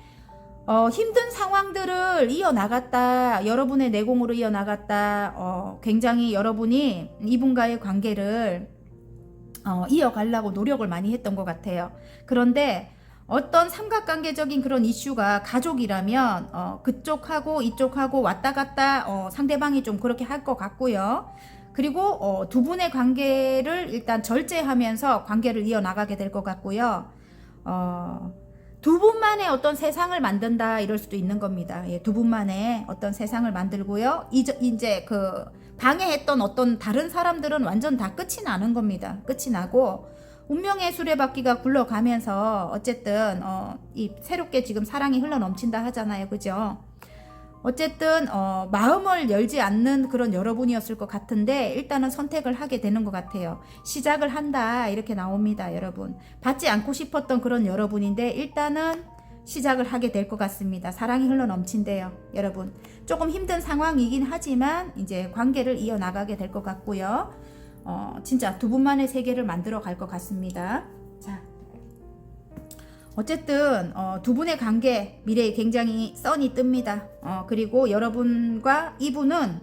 힘든 상황들을 이어나갔다. 여러분의 내공으로 이어나갔다. 굉장히 여러분이 이분과의 관계를 이어가려고 노력을 많이 했던 것 같아요. 그런데 어떤 삼각관계적인 그런 이슈가 가족이라면 그쪽하고 이쪽하고 왔다 갔다 상대방이 좀 그렇게 할 것 같고요. 그리고 두 분의 관계를 일단 절제하면서 관계를 이어나가게 될 것 같고요. 두 분만의 어떤 세상을 만든다 이럴 수도 있는 겁니다. 예, 두 분만의 어떤 세상을 만들고요. 이제 그 방해했던 어떤 다른 사람들은 완전 다 끝이 나는 겁니다. 끝이 나고 운명의 수레바퀴가 굴러가면서 어쨌든 이 새롭게 지금 사랑이 흘러넘친다 하잖아요. 그죠? 어쨌든 마음을 열지 않는 그런 여러분이었을 것 같은데 일단은 선택을 하게 되는 것 같아요. 시작을 한다 이렇게 나옵니다. 여러분 받지 않고 싶었던 그런 여러분인데 일단은 시작을 하게 될 것 같습니다. 사랑이 흘러넘친대요. 여러분 조금 힘든 상황이긴 하지만 이제 관계를 이어나가게 될 것 같고요. 진짜 두 분만의 세계를 만들어 갈 것 같습니다. 자, 어쨌든 두 분의 관계 미래에 굉장히 선이 뜹니다. 그리고 여러분과 이분은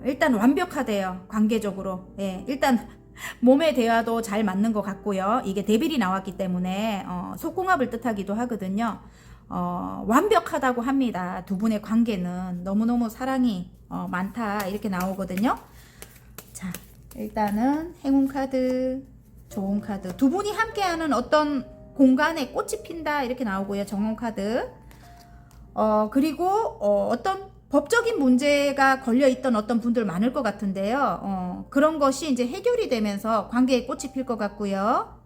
일단 완벽하대요. 관계적으로. 예, 일단 몸의 대화도 잘 맞는 것 같고요. 이게 데빌이 나왔기 때문에 속궁합을 뜻하기도 하거든요. 완벽하다고 합니다. 두 분의 관계는 너무너무 사랑이 많다 이렇게 나오거든요. 자, 일단은 행운 카드, 좋은 카드. 두 분이 함께하는 어떤 공간에 꽃이 핀다 이렇게 나오고요. 정원 카드. 그리고 어떤 법적인 문제가 걸려있던 어떤 분들 많을 것 같은데요. 그런 것이 이제 해결이 되면서 관계에 꽃이 필 것 같고요.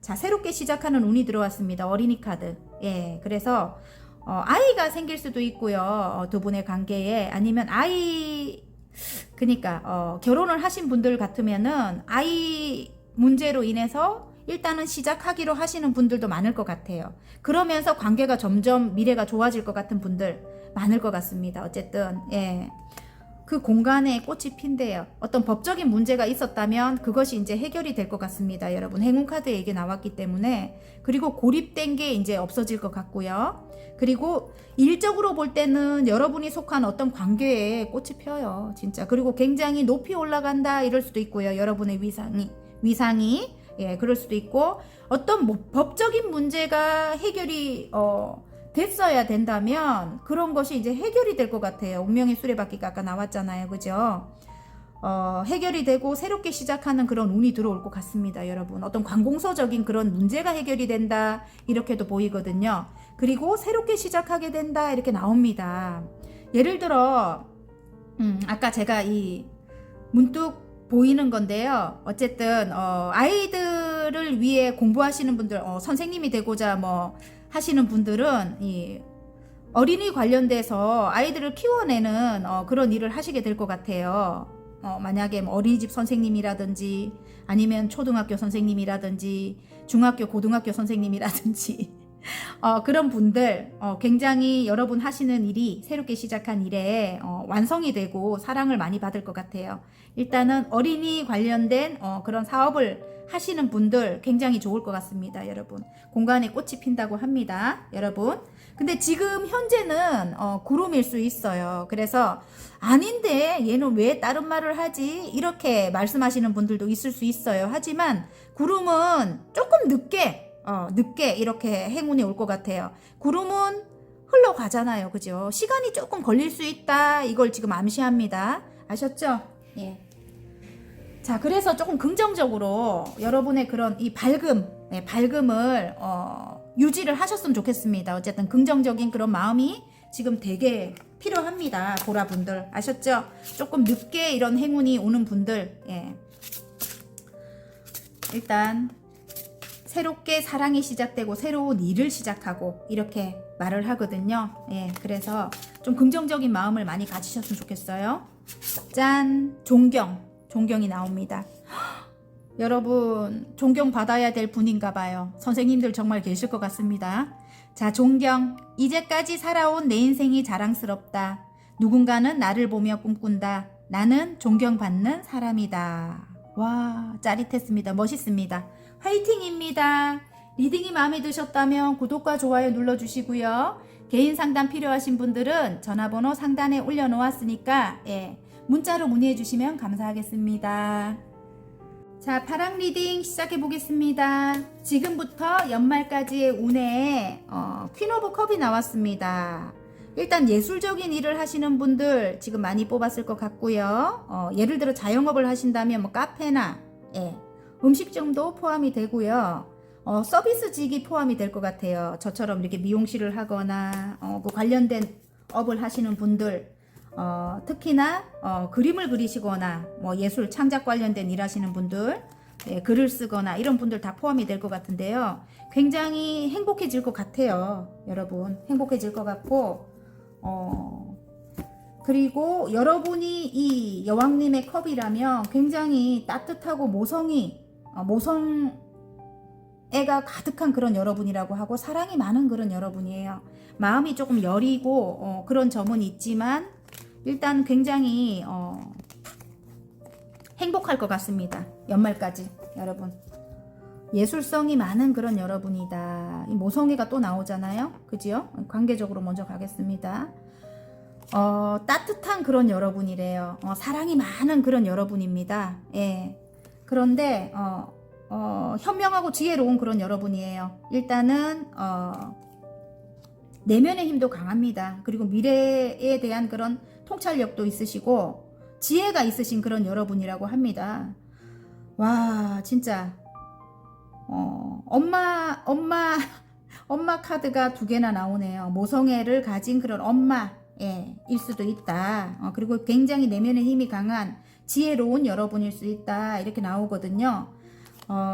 자, 새롭게 시작하는 운이 들어왔습니다. 어린이 카드. 예, 그래서 아이가 생길 수도 있고요. 두 분의 관계에. 아니면 그러니까 결혼을 하신 분들 같으면은 아이 문제로 인해서 일단은 시작하기로 하시는 분들도 많을 것 같아요. 그러면서 관계가 점점 미래가 좋아질 것 같은 분들 많을 것 같습니다. 어쨌든 예, 그 공간에 꽃이 핀대요. 어떤 법적인 문제가 있었다면 그것이 이제 해결이 될 것 같습니다. 여러분 행운 카드에 이게 나왔기 때문에. 그리고 고립된 게 이제 없어질 것 같고요. 그리고 일적으로 볼 때는 여러분이 속한 어떤 관계에 꽃이 펴요. 진짜. 그리고 굉장히 높이 올라간다 이럴 수도 있고요. 여러분의 위상이 예, 그럴 수도 있고 어떤 법적인 문제가 해결이 됐어야 된다면 그런 것이 이제 해결이 될 것 같아요. 운명의 수레바퀴가 아까 나왔잖아요. 그죠? 해결이 되고 새롭게 시작하는 그런 운이 들어올 것 같습니다. 여러분 어떤 관공서적인 그런 문제가 해결이 된다 이렇게도 보이거든요. 그리고 새롭게 시작하게 된다 이렇게 나옵니다. 예를 들어 아까 제가 이 문득 보이는 건데요. 어쨌든 아이들을 위해 공부하시는 분들, 선생님이 되고자 뭐 하시는 분들은 이 어린이 관련돼서 아이들을 키워내는 그런 일을 하시게 될 것 같아요. 만약에 뭐 어린이집 선생님이라든지 아니면 초등학교 선생님이라든지 중학교 고등학교 선생님이라든지 그런 분들 굉장히 여러분 하시는 일이 새롭게 시작한 일에 완성이 되고 사랑을 많이 받을 것 같아요. 일단은 어린이 관련된 그런 사업을 하시는 분들 굉장히 좋을 것 같습니다. 여러분 공간에 꽃이 핀다고 합니다. 여러분 근데 지금 현재는 구름일 수 있어요. 그래서 아닌데 얘는 왜 다른 말을 하지? 이렇게 말씀하시는 분들도 있을 수 있어요. 하지만 구름은 조금 늦게 이렇게 행운이 올 것 같아요. 구름은 흘러가잖아요. 그죠? 시간이 조금 걸릴 수 있다. 이걸 지금 암시합니다. 아셨죠? 예. 자, 그래서 조금 긍정적으로 여러분의 그런 이 밝음을 유지를 하셨으면 좋겠습니다. 어쨌든 긍정적인 그런 마음이 지금 되게 필요합니다. 보라분들. 아셨죠? 조금 늦게 이런 행운이 오는 분들. 예. 일단 새롭게 사랑이 시작되고 새로운 일을 시작하고 이렇게 말을 하거든요. 예, 그래서 좀 긍정적인 마음을 많이 가지셨으면 좋겠어요. 짠! 존경이 나옵니다. 여러분 존경받아야 될 분인가 봐요. 선생님들 정말 계실 것 같습니다. 자, 존경. 이제까지 살아온 내 인생이 자랑스럽다. 누군가는 나를 보며 꿈꾼다. 나는 존경받는 사람이다. 와, 짜릿했습니다. 멋있습니다. 화이팅입니다. 리딩이 마음에 드셨다면 구독과 좋아요 눌러주시고요. 개인 상담 필요하신 분들은 전화번호 상단에 올려놓았으니까 문자로 문의해 주시면 감사하겠습니다. 자, 파랑 리딩 시작해 보겠습니다. 지금부터 연말까지의 운에 퀸 오브 컵이 나왔습니다. 일단 예술적인 일을 하시는 분들 지금 많이 뽑았을 것 같고요. 예를 들어 자영업을 하신다면 뭐 카페나 음식점도 포함이 되고요. 서비스직이 포함이 될 것 같아요. 저처럼 이렇게 미용실을 하거나 그 관련된 업을 하시는 분들, 특히나 그림을 그리시거나 뭐 예술 창작 관련된 일 하시는 분들, 글을 쓰거나 이런 분들 다 포함이 될 것 같은데요. 굉장히 행복해질 것 같아요. 여러분 행복해질 것 같고 그리고 여러분이 이 여왕님의 컵이라면 굉장히 따뜻하고 모성애가 가득한 그런 여러분이라고 하고 사랑이 많은 그런 여러분이에요. 마음이 조금 여리고 그런 점은 있지만 일단 굉장히 행복할 것 같습니다. 연말까지 여러분 예술성이 많은 그런 여러분이다. 이 모성애가 또 나오잖아요. 그지요? 관계적으로 먼저 가겠습니다. 따뜻한 그런 여러분이래요. 사랑이 많은 그런 여러분입니다. 예. 그런데 현명하고 지혜로운 그런 여러분이에요. 일단은 내면의 힘도 강합니다. 그리고 미래에 대한 그런 통찰력도 있으시고 지혜가 있으신 그런 여러분이라고 합니다. 와, 진짜 엄마 카드가 두 개나 나오네요. 모성애를 가진 그런 엄마일 수도 있다. 그리고 굉장히 내면의 힘이 강한 지혜로운 여러분일 수 있다. 이렇게 나오거든요.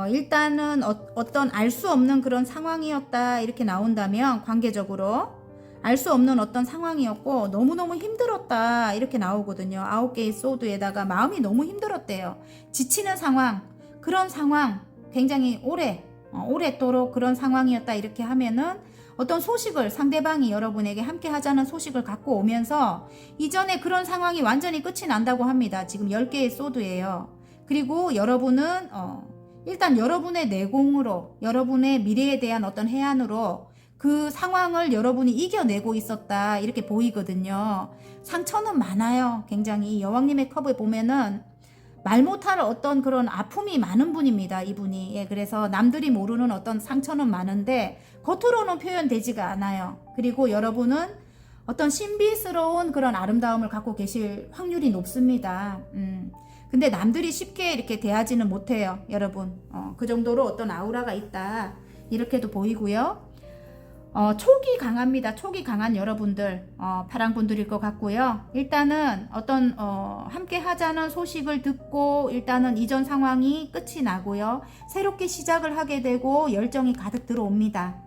일단은 어떤 알 수 없는 그런 상황이었다. 이렇게 나온다면 관계적으로 알 수 없는 어떤 상황이었고 너무너무 힘들었다. 이렇게 나오거든요. 9개의 소드에다가 마음이 너무 힘들었대요. 지치는 상황, 그런 상황 굉장히 오랫도록 그런 상황이었다. 이렇게 하면은 어떤 소식을 상대방이 여러분에게 함께 하자는 소식을 갖고 오면서 이전에 그런 상황이 완전히 끝이 난다고 합니다. 지금 10개의 소드예요. 그리고 여러분은 일단 여러분의 내공으로 여러분의 미래에 대한 어떤 해안으로 그 상황을 여러분이 이겨내고 있었다. 이렇게 보이거든요. 상처는 많아요. 굉장히 여왕님의 컵을 보면은 말 못할 어떤 그런 아픔이 많은 분입니다. 이분이. 그래서 남들이 모르는 어떤 상처는 많은데 겉으로는 표현되지가 않아요. 그리고 여러분은 어떤 신비스러운 그런 아름다움을 갖고 계실 확률이 높습니다. 근데 남들이 쉽게 이렇게 대하지는 못해요. 여러분. 그 정도로 어떤 아우라가 있다. 이렇게도 보이고요. 촉이 강합니다. 촉이 강한 여러분들, 파랑분들일 것 같고요. 일단은 어떤 함께 하자는 소식을 듣고 일단은 이전 상황이 끝이 나고요. 새롭게 시작을 하게 되고 열정이 가득 들어옵니다.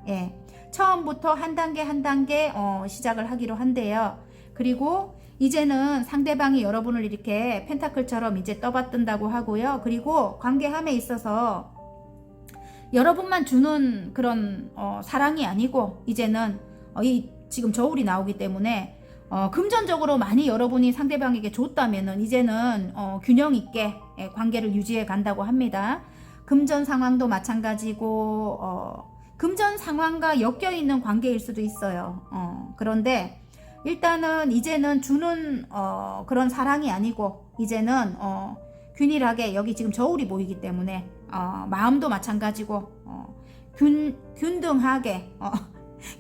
처음부터 한 단계 한 단계 시작을 하기로 한대요. 그리고 이제는 상대방이 여러분을 이렇게 펜타클처럼 이제 떠받든다고 하고요. 그리고 관계함에 있어서 여러분만 주는 그런 사랑이 아니고 이제는 이 지금 저울이 나오기 때문에 금전적으로 많이 여러분이 상대방에게 줬다면은 이제는 균형 있게 관계를 유지해 간다고 합니다. 금전 상황도 마찬가지고 금전 상황과 엮여 있는 관계일 수도 있어요. 그런데 일단은 이제는 주는 그런 사랑이 아니고 이제는 균일하게 여기 지금 저울이 보이기 때문에 마음도 마찬가지고 균등하게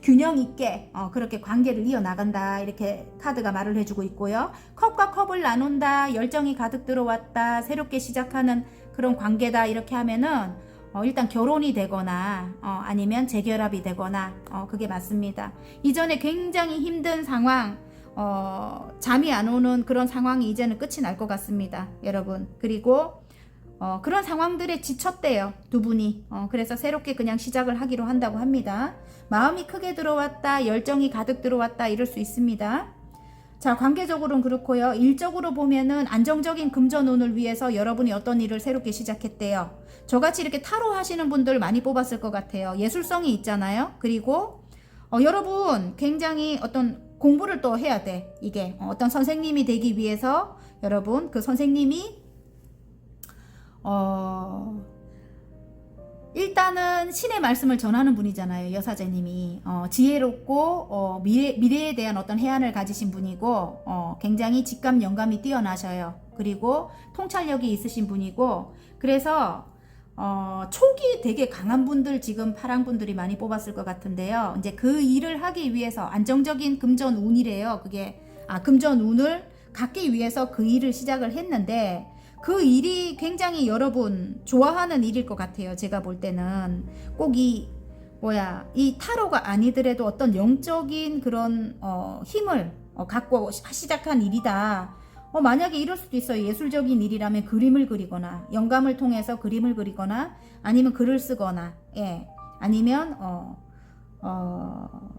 균형 있게 그렇게 관계를 이어나간다 이렇게 카드가 말을 해주고 있고요. 컵과 컵을 나눈다, 열정이 가득 들어왔다, 새롭게 시작하는 그런 관계다 이렇게 하면은 일단 결혼이 되거나 아니면 재결합이 되거나 그게 맞습니다. 이전에 굉장히 힘든 상황 잠이 안 오는 그런 상황이 이제는 끝이 날 것 같습니다, 여러분. 그리고 그런 상황들에 지쳤대요, 두 분이. 그래서 새롭게 그냥 시작을 하기로 한다고 합니다. 마음이 크게 들어왔다, 열정이 가득 들어왔다 이럴 수 있습니다. 자, 관계적으로는 그렇고요. 일적으로 보면은 안정적인 금전운을 위해서 여러분이 어떤 일을 새롭게 시작했대요. 저같이 이렇게 타로 하시는 분들 많이 뽑았을 것 같아요. 예술성이 있잖아요. 그리고 여러분 굉장히 어떤 공부를 또 해야 돼. 이게 어떤 선생님이 되기 위해서 여러분 그 선생님이 일단은 신의 말씀을 전하는 분이잖아요. 여사제님이 지혜롭고 미래에 대한 어떤 해안을 가지신 분이고 굉장히 직감 영감이 뛰어나셔요. 그리고 통찰력이 있으신 분이고 그래서 촉이 되게 강한 분들 지금 파랑분들이 많이 뽑았을 것 같은데요. 이제 그 일을 하기 위해서 안정적인 금전운이래요. 그게 금전운을 갖기 위해서 그 일을 시작을 했는데 그 일이 굉장히 여러분 좋아하는 일일 것 같아요. 제가 볼 때는 꼭 이 타로가 아니더라도 어떤 영적인 그런 힘을 갖고 시작한 일이다. 만약에 이럴 수도 있어요. 예술적인 일이라면 그림을 그리거나 영감을 통해서 그림을 그리거나 아니면 글을 쓰거나 아니면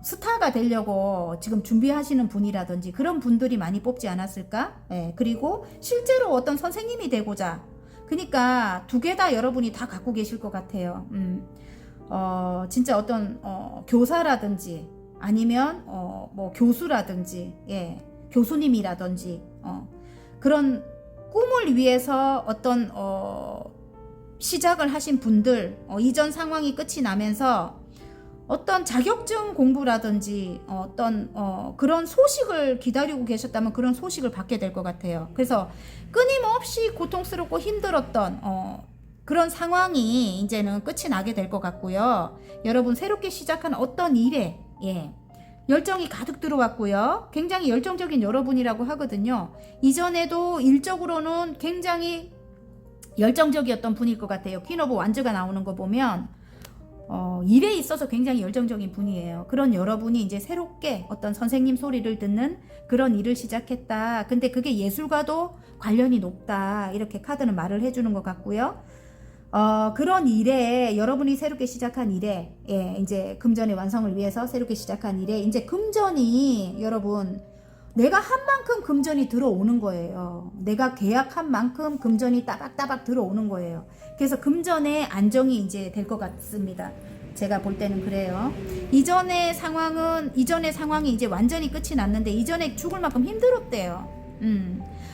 스타가 되려고 지금 준비하시는 분이라든지 그런 분들이 많이 뽑지 않았을까? 그리고 실제로 어떤 선생님이 되고자 그러니까 두 개 다 여러분이 다 갖고 계실 것 같아요. 진짜 어떤 교사라든지 아니면 뭐 교수라든지 교수님이라든지 그런 꿈을 위해서 어떤 시작을 하신 분들 이전 상황이 끝이 나면서 어떤 자격증 공부라든지 어떤 그런 소식을 기다리고 계셨다면 그런 소식을 받게 될 것 같아요. 그래서 끊임없이 고통스럽고 힘들었던 그런 상황이 이제는 끝이 나게 될 것 같고요. 여러분 새롭게 시작한 어떤 일에 열정이 가득 들어왔고요. 굉장히 열정적인 여러분이라고 하거든요. 이전에도 일적으로는 굉장히 열정적이었던 분일 것 같아요. 퀸 오브 완즈가 나오는 거 보면 일에 있어서 굉장히 열정적인 분이에요. 그런 여러분이 이제 새롭게 어떤 선생님 소리를 듣는 그런 일을 시작했다. 근데 그게 예술과도 관련이 높다. 이렇게 카드는 말을 해주는 것 같고요. 그런 일에 여러분이 새롭게 시작한 일에 이제 금전의 완성을 위해서 새롭게 시작한 일에 이제 금전이 여러분 내가 한 만큼 금전이 들어오는 거예요. 내가 계약한 만큼 금전이 따박따박 들어오는 거예요. 그래서 금전의 안정이 이제 될 것 같습니다. 제가 볼 때는 그래요. 이전의 상황이 이제 완전히 끝이 났는데 이전에 죽을 만큼 힘들었대요.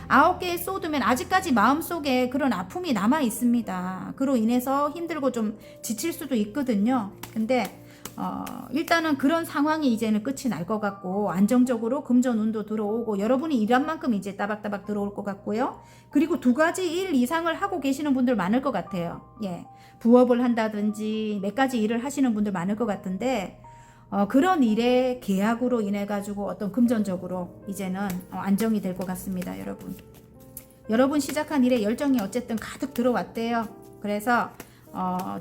9개의 소드면 아직까지 마음속에 그런 아픔이 남아 있습니다. 그로 인해서 힘들고 좀 지칠 수도 있거든요. 근데 일단은 그런 상황이 이제는 끝이 날 것 같고 안정적으로 금전운도 들어오고 여러분이 일한 만큼 이제 따박따박 들어올 것 같고요. 그리고 2가지 일 이상을 하고 계시는 분들 많을 것 같아요. 부업을 한다든지 몇 가지 일을 하시는 분들 많을 것 같은데 그런 일에 계약으로 인해 가지고 어떤 금전적으로 이제는 안정이 될 것 같습니다. 여러분 시작한 일에 열정이 어쨌든 가득 들어왔대요. 그래서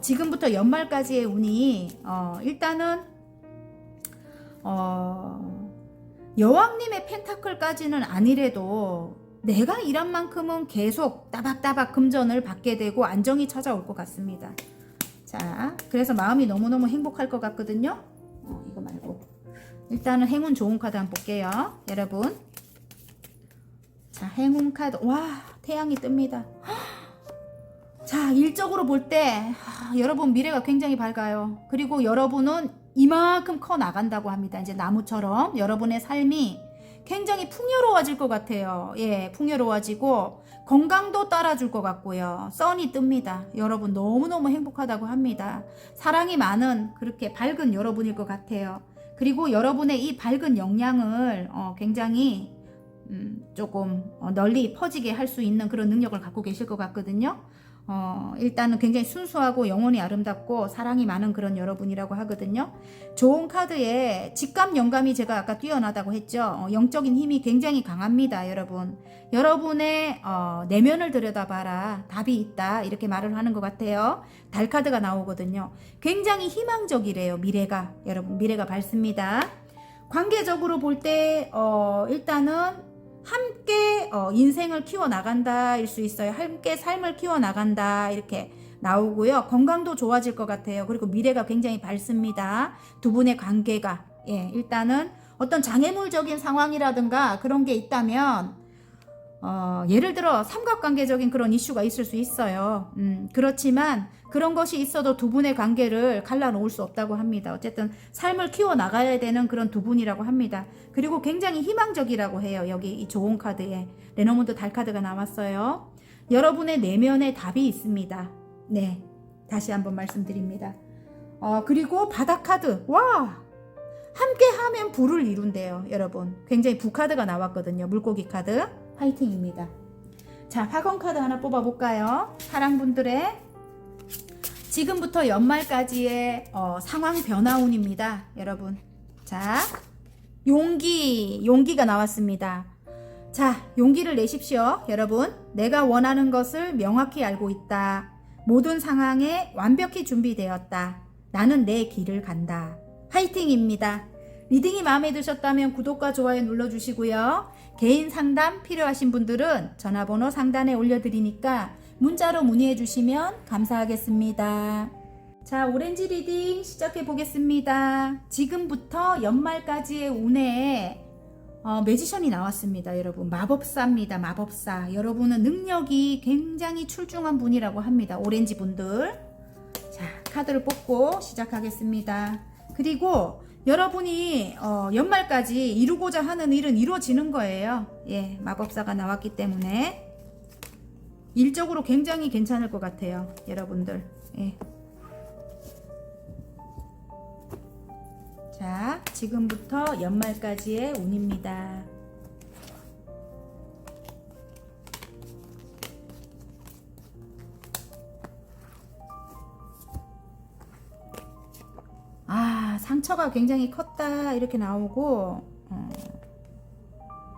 지금부터 연말까지의 운이 일단은 여왕님의 펜타클까지는 아니래도 내가 일한 만큼은 계속 따박따박 금전을 받게 되고 안정이 찾아올 것 같습니다. 자, 그래서 마음이 너무너무 행복할 것 같거든요. 이거 말고 일단은 행운 좋은 카드 한번 볼게요. 여러분 자, 행운 카드. 와, 태양이 뜹니다. 자, 일적으로 볼 때 여러분 미래가 굉장히 밝아요. 그리고 여러분은 이만큼 커 나간다고 합니다. 이제 나무처럼 여러분의 삶이 굉장히 풍요로워질 것 같아요. 예, 풍요로워지고 건강도 따라줄 것 같고요. 선이 뜹니다. 여러분 너무너무 행복하다고 합니다. 사랑이 많은 그렇게 밝은 여러분일 것 같아요. 그리고 여러분의 이 밝은 역량을 굉장히 조금 널리 퍼지게 할 수 있는 그런 능력을 갖고 계실 것 같거든요. 일단은 굉장히 순수하고 영혼이 아름답고 사랑이 많은 그런 여러분이라고 하거든요. 좋은 카드에 직감 영감이 제가 아까 뛰어나다고 했죠. 영적인 힘이 굉장히 강합니다, 여러분. 여러분의 내면을 들여다봐라. 답이 있다. 이렇게 말을 하는 것 같아요. 달 카드가 나오거든요. 굉장히 희망적이래요, 미래가. 여러분, 미래가 밝습니다. 관계적으로 볼 때 일단은 함께 인생을 키워나간다 일 수 있어요. 함께 삶을 키워나간다 이렇게 나오고요. 건강도 좋아질 것 같아요. 그리고 미래가 굉장히 밝습니다. 두 분의 관계가 일단은 어떤 장애물적인 상황이라든가 그런 게 있다면 예를 들어 삼각관계적인 그런 이슈가 있을 수 있어요. 그렇지만 그런 것이 있어도 두 분의 관계를 갈라놓을 수 없다고 합니다. 어쨌든 삶을 키워나가야 되는 그런 두 분이라고 합니다. 그리고 굉장히 희망적이라고 해요. 여기 이 좋은 카드에 레너먼드 달 카드가 나왔어요. 여러분의 내면에 답이 있습니다. 네, 다시 한번 말씀드립니다. 그리고 바다 카드. 와, 함께 하면 부를 이룬대요. 여러분 굉장히 부카드가 나왔거든요. 물고기 카드. 화이팅입니다. 자, 화건 카드 하나 뽑아볼까요? 사랑분들의 지금부터 연말까지의 상황 변화운입니다. 여러분. 자, 용기가 나왔습니다. 자, 용기를 내십시오. 여러분. 내가 원하는 것을 명확히 알고 있다. 모든 상황에 완벽히 준비되었다. 나는 내 길을 간다. 화이팅입니다. 리딩이 마음에 드셨다면 구독과 좋아요 눌러주시고요. 개인 상담 필요하신 분들은 전화번호 상단에 올려드리니까 문자로 문의해 주시면 감사하겠습니다. 자, 오렌지 리딩 시작해 보겠습니다. 지금부터 연말까지의 운에 매지션이 나왔습니다. 여러분 마법사입니다. 마법사. 여러분은 능력이 굉장히 출중한 분이라고 합니다. 오렌지 분들. 자, 카드를 뽑고 시작하겠습니다. 그리고 여러분이 연말까지 이루고자 하는 일은 이루어지는 거예요. 예, 마법사가 나왔기 때문에 일적으로 굉장히 괜찮을 것 같아요. 여러분들. 예. 자, 지금부터 연말까지의 운입니다. 상처가 굉장히 컸다 이렇게 나오고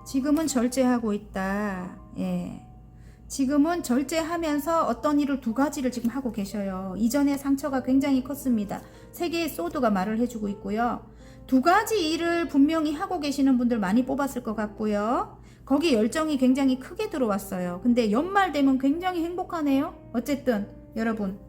지금은 절제하고 있다. 예. 지금은 절제하면서 어떤 일을 두 가지를 지금 하고 계셔요. 이전에 상처가 굉장히 컸습니다. 세 개의 소드가 말을 해주고 있고요. 두 가지 일을 분명히 하고 계시는 분들 많이 뽑았을 것 같고요. 거기 열정이 굉장히 크게 들어왔어요. 근데 연말 되면 굉장히 행복하네요. 어쨌든 여러분,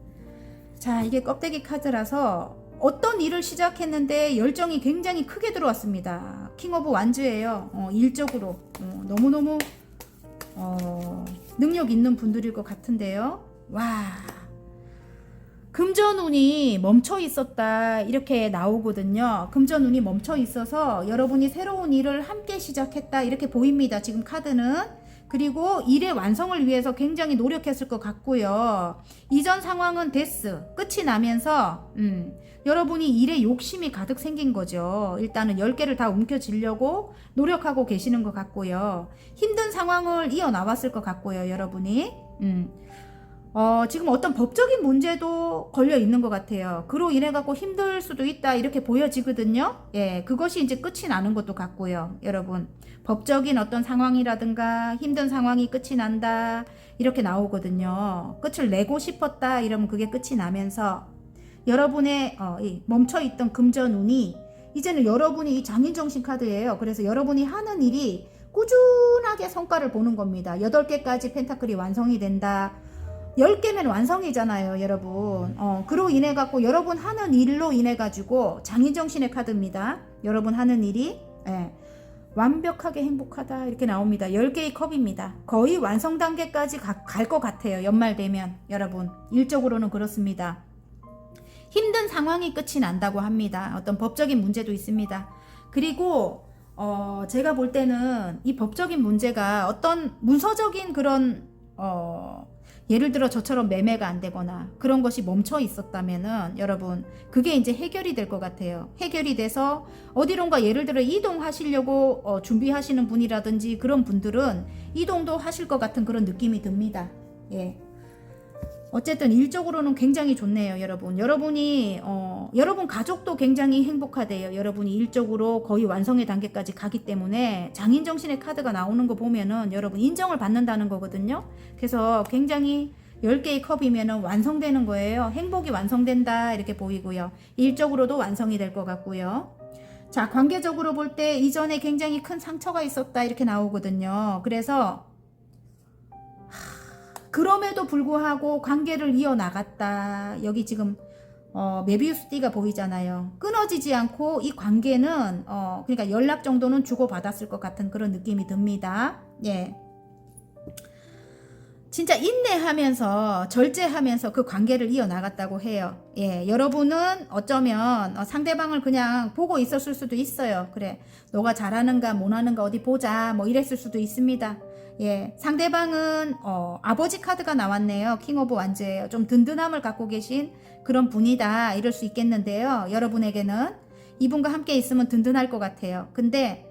자, 이게 껍데기 카드라서 어떤 일을 시작했는데 열정이 굉장히 크게 들어왔습니다. 킹 오브 완즈예요. 일적으로 너무너무 능력 있는 분들일 것 같은데요. 와, 금전운이 멈춰 있었다 이렇게 나오거든요. 금전운이 멈춰 있어서 여러분이 새로운 일을 함께 시작했다 이렇게 보입니다. 지금 카드는. 그리고 일의 완성을 위해서 굉장히 노력했을 것 같고요. 이전 상황은 데스 끝이 나면서 여러분이 일에 욕심이 가득 생긴 거죠. 일단은 10개를 다 움켜쥐려고 노력하고 계시는 것 같고요. 힘든 상황을 이어나왔을 것 같고요. 여러분이 지금 어떤 법적인 문제도 걸려 있는 것 같아요. 그로 인해 갖고 힘들 수도 있다 이렇게 보여지거든요. 예, 그것이 이제 끝이 나는 것도 같고요. 여러분, 법적인 어떤 상황이라든가 힘든 상황이 끝이 난다 이렇게 나오거든요. 끝을 내고 싶었다 이러면 그게 끝이 나면서 여러분의 이 멈춰있던 금전운이 이제는 여러분이 이 장인정신 카드예요. 그래서 여러분이 하는 일이 꾸준하게 성과를 보는 겁니다. 8개까지 펜타클이 완성이 된다. 10개면 완성이잖아요, 여러분. 그로 인해 갖고 여러분 하는 일로 인해 가지고 장인정신의 카드입니다. 여러분 하는 일이 완벽하게 행복하다 이렇게 나옵니다. 10개의 컵입니다. 거의 완성 단계까지 갈 것 같아요. 연말 되면 여러분 일적으로는 그렇습니다. 힘든 상황이 끝이 난다고 합니다. 어떤 법적인 문제도 있습니다. 그리고 제가 볼 때는 이 법적인 문제가 어떤 문서적인 그런 예를 들어 저처럼 매매가 안 되거나 그런 것이 멈춰 있었다면은 여러분 그게 이제 해결이 될 것 같아요. 해결이 돼서 어디론가 예를 들어 이동하시려고 준비하시는 분이라든지 그런 분들은 이동도 하실 것 같은 그런 느낌이 듭니다. 예. 어쨌든 일적으로는 굉장히 좋네요, 여러분. 여러분 가족도 굉장히 행복하대요. 여러분이 일적으로 거의 완성의 단계까지 가기 때문에 장인정신의 카드가 나오는 거 보면은 여러분 인정을 받는다는 거거든요. 그래서 굉장히 10개의 컵이면은 완성되는 거예요. 행복이 완성된다 이렇게 보이고요. 일적으로도 완성이 될 것 같고요. 자, 관계적으로 볼 때 이전에 굉장히 큰 상처가 있었다 이렇게 나오거든요. 그래서 그럼에도 불구하고 관계를 이어나갔다. 여기 지금 메비우스 띠가 보이잖아요. 끊어지지 않고 이 관계는 그러니까 연락 정도는 주고받았을 것 같은 그런 느낌이 듭니다. 예. 진짜 인내하면서 절제하면서 그 관계를 이어나갔다고 해요. 예, 여러분은 어쩌면 상대방을 그냥 보고 있었을 수도 있어요. 그래, 너가 잘하는가 못하는가 어디 보자 뭐 이랬을 수도 있습니다. 예, 상대방은 아버지 카드가 나왔네요. 킹 오브 완즈예요. 좀 든든함을 갖고 계신 그런 분이다 이럴 수 있겠는데요. 여러분에게는 이분과 함께 있으면 든든할 것 같아요. 근데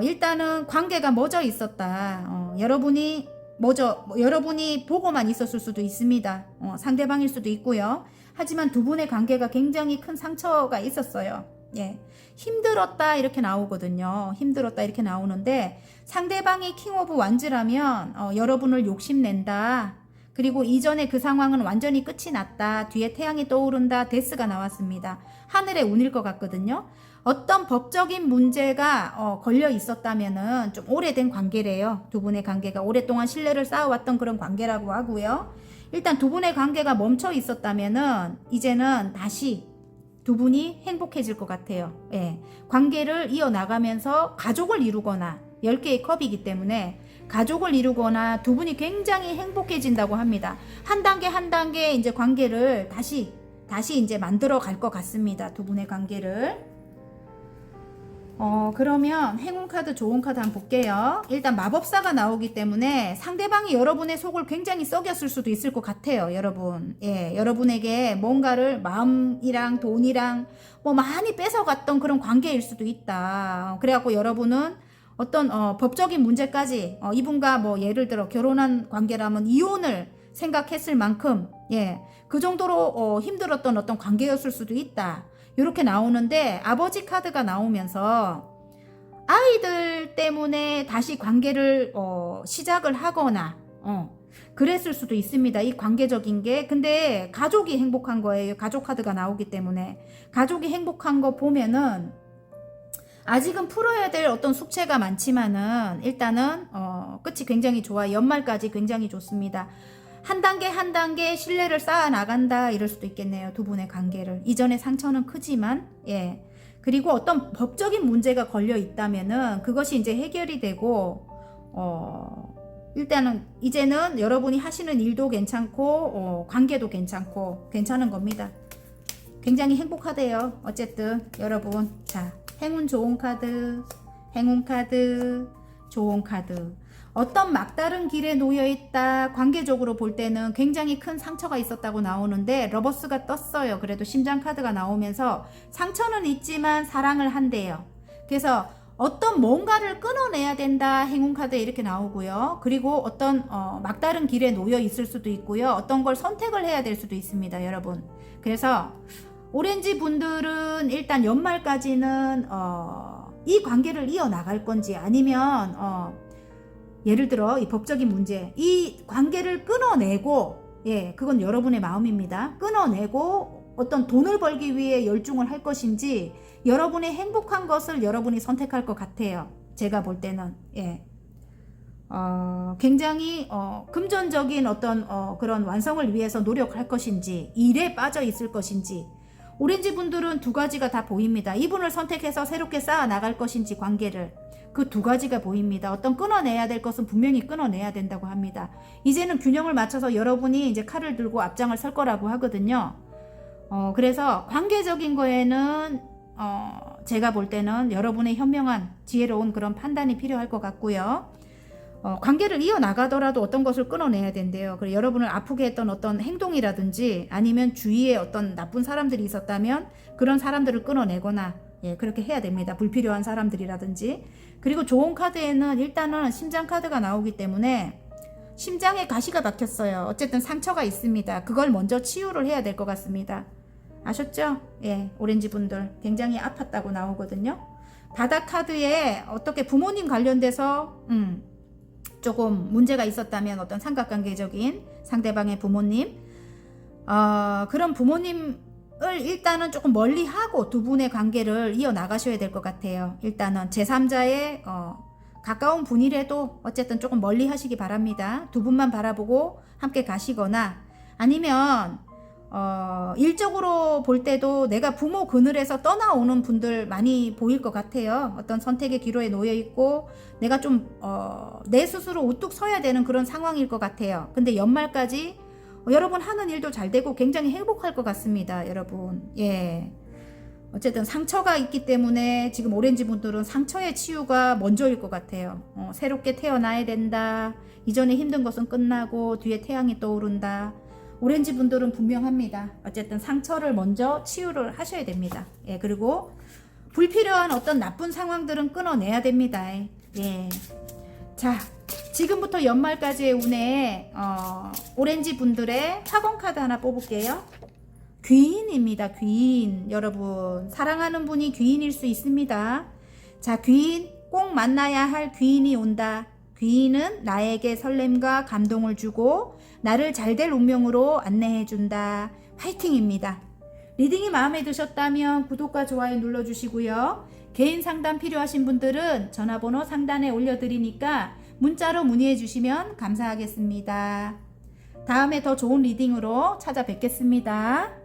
일단은 관계가 멎어 있었다. 여러분이 보고만 있었을 수도 있습니다. 상대방일 수도 있고요. 하지만 두 분의 관계가 굉장히 큰 상처가 있었어요. 예, 힘들었다 이렇게 나오거든요. 힘들었다 이렇게 나오는데 상대방이 킹 오브 완즈라면 여러분을 욕심낸다. 그리고 이전에 그 상황은 완전히 끝이 났다. 뒤에 태양이 떠오른다. 데스가 나왔습니다. 하늘의 운일 것 같거든요. 어떤 법적인 문제가 걸려 있었다면은 좀 오래된 관계래요. 두 분의 관계가 오랫동안 신뢰를 쌓아왔던 그런 관계라고 하고요. 일단 두 분의 관계가 멈춰 있었다면은 이제는 다시 두 분이 행복해질 것 같아요. 예. 관계를 이어나가면서 가족을 이루거나 10개의 컵이기 때문에 가족을 이루거나 두 분이 굉장히 행복해진다고 합니다. 한 단계 한 단계 이제 관계를 다시 이제 만들어 갈 것 같습니다. 두 분의 관계를. 그러면 행운 카드, 좋은 카드 한번 볼게요. 일단 마법사가 나오기 때문에 상대방이 여러분의 속을 굉장히 썩였을 수도 있을 것 같아요, 여러분. 예, 여러분에게 뭔가를 마음이랑 돈이랑 뭐 많이 뺏어갔던 그런 관계일 수도 있다. 그래갖고 여러분은 어떤 법적인 문제까지 이분과 뭐 예를 들어 결혼한 관계라면 이혼을 생각했을 만큼 예, 그 정도로 힘들었던 어떤 관계였을 수도 있다. 이렇게 나오는데 아버지 카드가 나오면서 아이들 때문에 다시 관계를 시작을 하거나 그랬을 수도 있습니다. 이 관계적인 게. 근데 가족이 행복한 거예요. 가족 카드가 나오기 때문에 가족이 행복한 거 보면은 아직은 풀어야 될 어떤 숙제가 많지만은 일단은 끝이 굉장히 좋아요. 연말까지 굉장히 좋습니다. 한 단계 한 단계 신뢰를 쌓아 나간다 이럴 수도 있겠네요. 두 분의 관계를. 이전의 상처는 크지만 예. 그리고 어떤 법적인 문제가 걸려 있다면은 그것이 이제 해결이 되고 일단은 이제는 여러분이 하시는 일도 괜찮고 관계도 괜찮고 괜찮은 겁니다. 굉장히 행복하대요. 어쨌든 여러분 자 행운 좋은 카드, 행운 카드, 좋은 카드. 어떤 막다른 길에 놓여있다. 관계적으로 볼 때는 굉장히 큰 상처가 있었다고 나오는데 러버스가 떴어요. 그래도 심장 카드가 나오면서 상처는 있지만 사랑을 한대요. 그래서 어떤 뭔가를 끊어내야 된다. 행운 카드 이렇게 나오고요. 그리고 어떤 막다른 길에 놓여 있을 수도 있고요. 어떤 걸 선택을 해야 될 수도 있습니다. 여러분. 그래서 오렌지 분들은 일단 연말까지는 이 관계를 이어나갈 건지 아니면 예를 들어 이 법적인 문제 이 관계를 끊어내고 예 그건 여러분의 마음입니다. 끊어내고 어떤 돈을 벌기 위해 열중을 할 것인지 여러분의 행복한 것을 여러분이 선택할 것 같아요. 제가 볼 때는 예 굉장히 금전적인 어떤 그런 완성을 위해서 노력할 것인지 일에 빠져 있을 것인지 오렌지 분들은 두 가지가 다 보입니다. 이분을 선택해서 새롭게 쌓아 나갈 것인지 관계를 그 두 가지가 보입니다. 어떤 끊어내야 될 것은 분명히 끊어내야 된다고 합니다. 이제는 균형을 맞춰서 여러분이 이제 칼을 들고 앞장을 설 거라고 하거든요. 그래서 관계적인 거에는 제가 볼 때는 여러분의 현명한 지혜로운 그런 판단이 필요할 것 같고요. 관계를 이어나가더라도 어떤 것을 끊어내야 된대요. 그리고 여러분을 아프게 했던 어떤 행동이라든지 아니면 주위에 어떤 나쁜 사람들이 있었다면 그런 사람들을 끊어내거나 그렇게 해야 됩니다. 불필요한 사람들이라든지. 그리고 좋은 카드에는 일단은 심장 카드가 나오기 때문에 심장에 가시가 박혔어요. 어쨌든 상처가 있습니다. 그걸 먼저 치유를 해야 될 것 같습니다. 아셨죠? 오렌지 분들 굉장히 아팠다고 나오거든요. 바닥 카드에 어떻게 부모님 관련돼서 조금 문제가 있었다면 어떤 삼각관계적인 상대방의 부모님 그런 부모님을 일단은 조금 멀리하고 두 분의 관계를 이어나가셔야 될 것 같아요. 일단은 제3자의 가까운 분이라도 어쨌든 조금 멀리 하시기 바랍니다. 두 분만 바라보고 함께 가시거나 아니면 일적으로 볼 때도 내가 부모 그늘에서 떠나오는 분들 많이 보일 것 같아요. 어떤 선택의 기로에 놓여 있고 내가 좀 내 스스로 우뚝 서야 되는 그런 상황일 것 같아요. 근데 연말까지 여러분 하는 일도 잘 되고 굉장히 행복할 것 같습니다. 여러분 어쨌든 상처가 있기 때문에 지금 오렌지 분들은 상처의 치유가 먼저일 것 같아요. 새롭게 태어나야 된다. 이전에 힘든 것은 끝나고 뒤에 태양이 떠오른다. 오렌지 분들은 분명합니다. 어쨌든 상처를 먼저 치유를 하셔야 됩니다. 그리고 불필요한 어떤 나쁜 상황들은 끊어내야 됩니다. 자, 지금부터 연말까지의 운에 오렌지 분들의 학원 카드 하나 뽑을게요. 귀인입니다. 귀인. 여러분 사랑하는 분이 귀인일 수 있습니다. 자, 귀인 꼭 만나야 할 귀인이 온다. 귀인은 나에게 설렘과 감동을 주고 나를 잘될 운명으로 안내해준다. 화이팅입니다. 리딩이 마음에 드셨다면 구독과 좋아요 눌러주시고요. 개인 상담 필요하신 분들은 전화번호 상단에 올려드리니까 문자로 문의해 주시면 감사하겠습니다. 다음에 더 좋은 리딩으로 찾아뵙겠습니다.